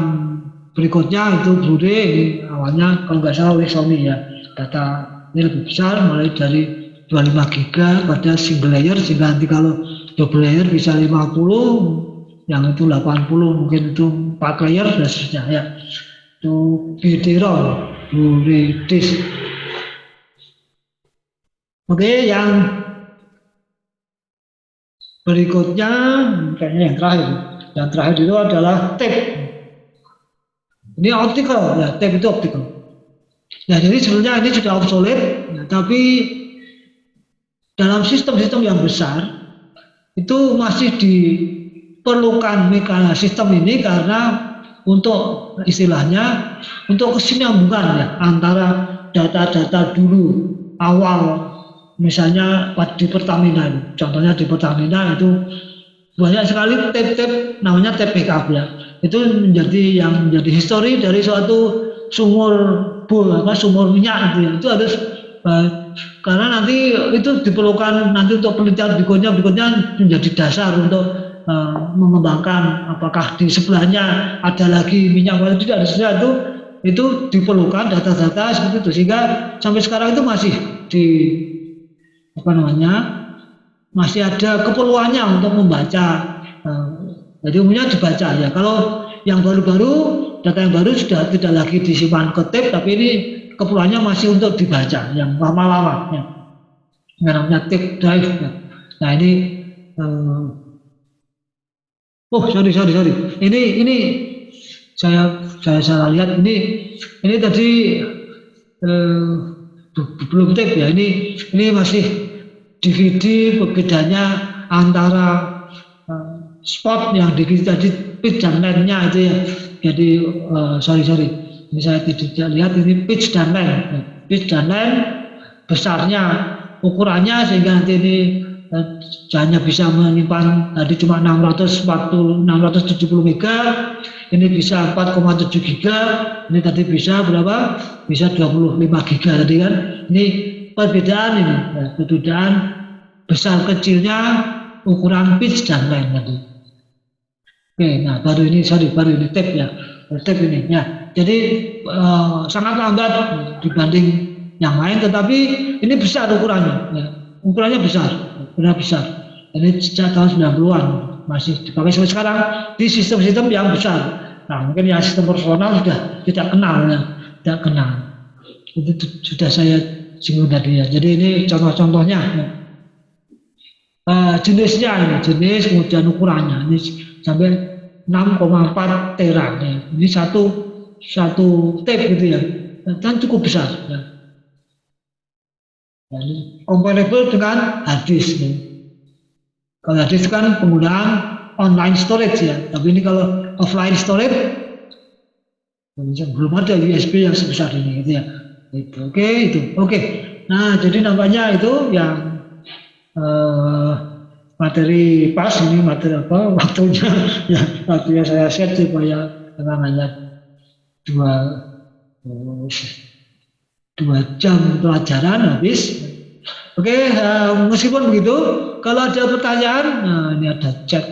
berikutnya itu Blu-ray, ini awalnya kalau nggak salah oleh Sony ya, data ini lebih besar mulai dari 25 GB pada single layer, sehingga nanti kalau double layer bisa 50, yang itu 80, mungkin itu 4 layer dan seterusnya ya. Itu BD-ROM, Blu-ray disc. Oke, yang berikutnya kayaknya yang terakhir. Yang terakhir itu adalah tape. Ini optical ya, tape itu optical. Ya, jadi sebenarnya ini sudah obsolete, ya, tapi dalam sistem-sistem yang besar itu masih diperlukan sistem ini karena untuk istilahnya untuk kesinambungan ya antara data-data dulu awal, misalnya di Pertamina, contohnya di Pertamina itu banyak sekali tape-tape namanya tape backup ya, itu menjadi histori dari suatu sumur minyak itu harus karena nanti itu diperlukan nanti untuk penelitian berikutnya menjadi dasar untuk mengembangkan apakah di sebelahnya ada lagi minyak atau tidak, itu diperlukan data-data seperti itu, sehingga sampai sekarang itu masih masih ada keperluannya untuk membaca. Jadi umumnya dibaca ya. Kalau yang baru-baru, data yang baru sudah tidak lagi disimpan ke tape, tapi ini keperluannya masih untuk dibaca, yang lama-lama ya. Yang namanya tape drive ya. Nah ini sorry. Ini saya salah lihat, ini tadi belum tape ya. Ini masih DVD. Bedanya antara spot yang tadi pitch dan line-nya itu ya. Jadi sorry. Ini saya tidak lihat, ini pitch dan line. Pitch dan line besarnya, ukurannya sehingga nanti ini hanya bisa menyimpan tadi cuma 670 mega, ini bisa 4,7 giga, ini tadi bisa berapa? Bisa 25 giga tadi kan. Ini perbedaan ini, ya, perbedaan besar kecilnya ukuran pitch dan line tadi. Oke, nah baru ini tape ya, tape ini ya. Jadi sangat lambat dibanding yang lain, tetapi ini besar ukurannya, ya. Ukurannya besar, benar besar. Ini sejak tahun 90-an masih dipakai sampai sekarang di sistem-sistem yang besar. Nah mungkin yang sistem personal sudah tidak kenal ya, tidak kenal. Itu sudah saya singgung tadi ya. Jadi ini contoh-contohnya. Ya. Jenisnya, jenis kemudian ukurannya ini sampai 6,4 tera. Ya. Ini satu tape gitu ya, dan cukup besar. Ya. Ini comparable dengan hard disk. Ya. Kalau hard disk kan penggunaan online storage ya, tapi ini kalau offline storage belum ada USB yang sebesar ini gitu ya. Oke. Nah jadi nampaknya itu yang materi pas, ini materi apa waktunya saya set supaya hanya 2 jam pelajaran habis. Oke, meskipun begitu, kalau ada pertanyaan, nah ini ada chat.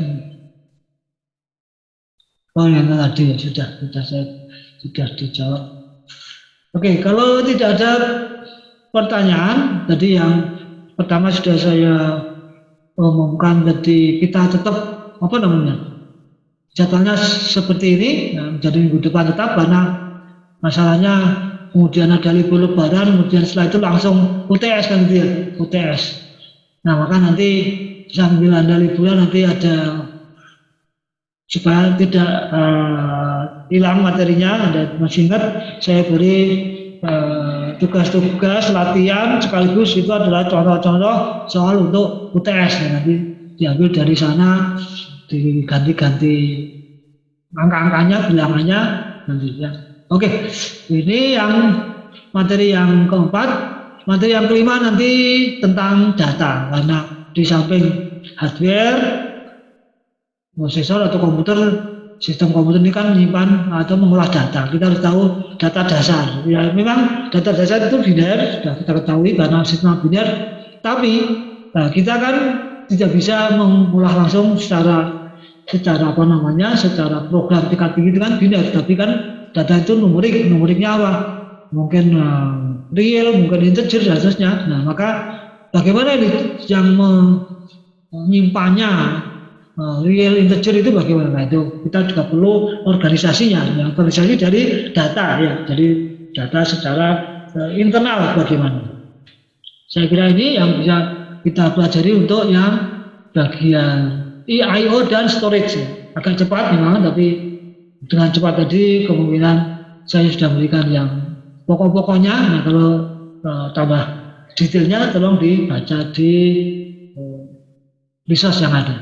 Oh yang tadi sudah dijawab. Oke, kalau tidak ada pertanyaan, tadi yang pertama sudah saya umumkan, tadi kita tetap jadwalnya seperti ini, jadi minggu depan tetap, karena masalahnya kemudian ada libur lebaran, kemudian setelah itu langsung UTS kan gitu ya, UTS. Nah maka nanti sambil Anda liburan nanti ada supaya tidak hilang materinya, Anda masih ingat saya beri tugas-tugas latihan sekaligus itu adalah contoh-contoh soal untuk UTS ya, nanti diambil dari sana diganti-ganti angka-angkanya, bilangannya nanti ya. Oke, ini yang materi yang keempat. Materi yang kelima nanti tentang data, karena di samping hardware, prosesor atau komputer, sistem komputer ini kan menyimpan atau mengolah data. Kita harus tahu data dasar. Ya, memang data dasar itu biner, sudah kita ketahui karena sistem biner. Tapi kita kan tidak bisa mengolah langsung secara apa namanya, secara program tingkat tinggi itu kan biner. Tapi kan data itu numeriknya apa? Mungkin real, mungkin integer dan seterusnya. Nah, maka bagaimana ini yang menyimpannya real integer itu bagaimana? Nah, itu kita juga perlu organisasinya. Ya, organisasi dari data ya, jadi data secara internal bagaimana. Saya kira ini yang bisa kita pelajari untuk yang bagian I/O dan storage. Agak cepat memang, tapi dengan cepat tadi kemungkinan saya sudah berikan yang pokok-pokoknya. Nah, kalau tambah detailnya tolong dibaca di resource yang ada.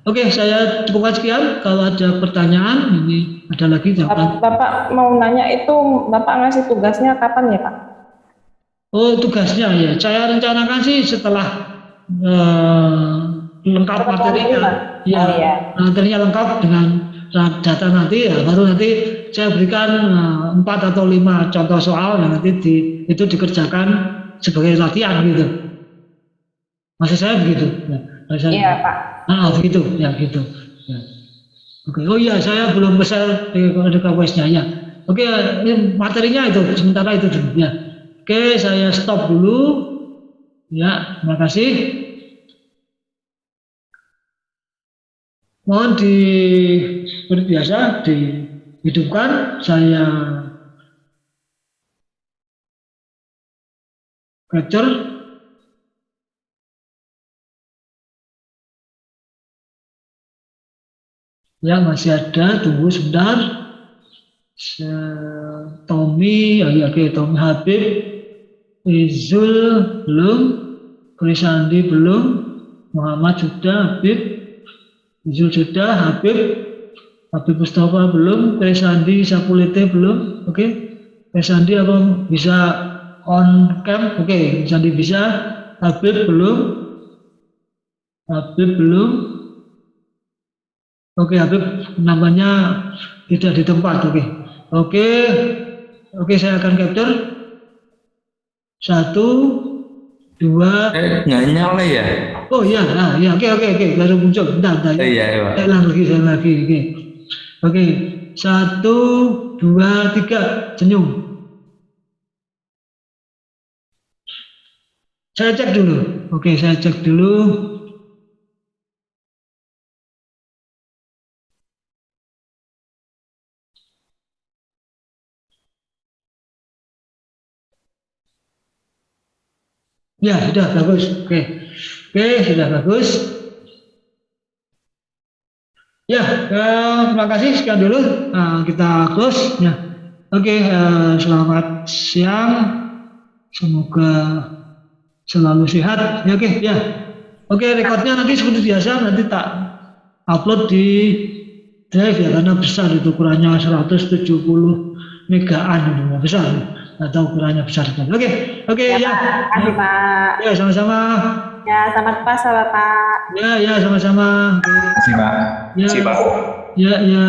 Oke, saya cukupkan sekian. Kalau ada pertanyaan, ini ada lagi jawaban. Bapak mau nanya itu, Bapak ngasih tugasnya kapan ya Pak? Oh, tugasnya ya. Saya rencanakan sih setelah lengkap materinya. Ya, oh, iya. materinya lengkap dengan data nanti ya, baru nanti saya berikan 4 atau 5 contoh soal yang nanti itu dikerjakan sebagai latihan gitu. Maksud saya begitu. Ya, iya Pak. Begitu ya gitu. Ya. Oke. Oh iya, saya belum besar di KWS-nya ya. Oke, ini materinya itu sementara itu dulu ya. Oke, saya stop dulu. Ya, terima kasih. Mohon seperti biasa dihidupkan, saya capture. Ya, masih ada, tunggu sebentar. Tommy, oke, Tommy Habib, Izul belum, Krisandi belum, Muhammad sudah, Habib, Izul sudah, Habib Mustafa belum, Krisandi Sapulite belum, oke. Krisandi apa bisa on cam? Oke, Krisandi bisa, Habib belum, Oke, Habib namanya tidak di tempat, oke, saya akan capture 1, 2. Nggak nyala ya? Oh iya, ya, oke, baru muncul, bentar, Iya. Saya lagi, oke, 1, 2, 3, senyum. Saya cek dulu, saya cek dulu. Ya, sudah bagus. Oke, sudah bagus. Ya, terima kasih. Sekian dulu. Kita close. Ya. Oke, selamat siang. Semoga selalu sehat. Ya, oke, ya. Oke, rekodnya nanti seperti biasa nanti tak upload di drive ya, karena besar itu, ukurannya 170 megaan, besar. Atau ukurannya besar sekali. Oke, ya. Terima kasih Pak. Ya, sama-sama. Ya, selamat puasa Bapak. Ya, sama-sama. Terima kasih Pak. Ya, ya.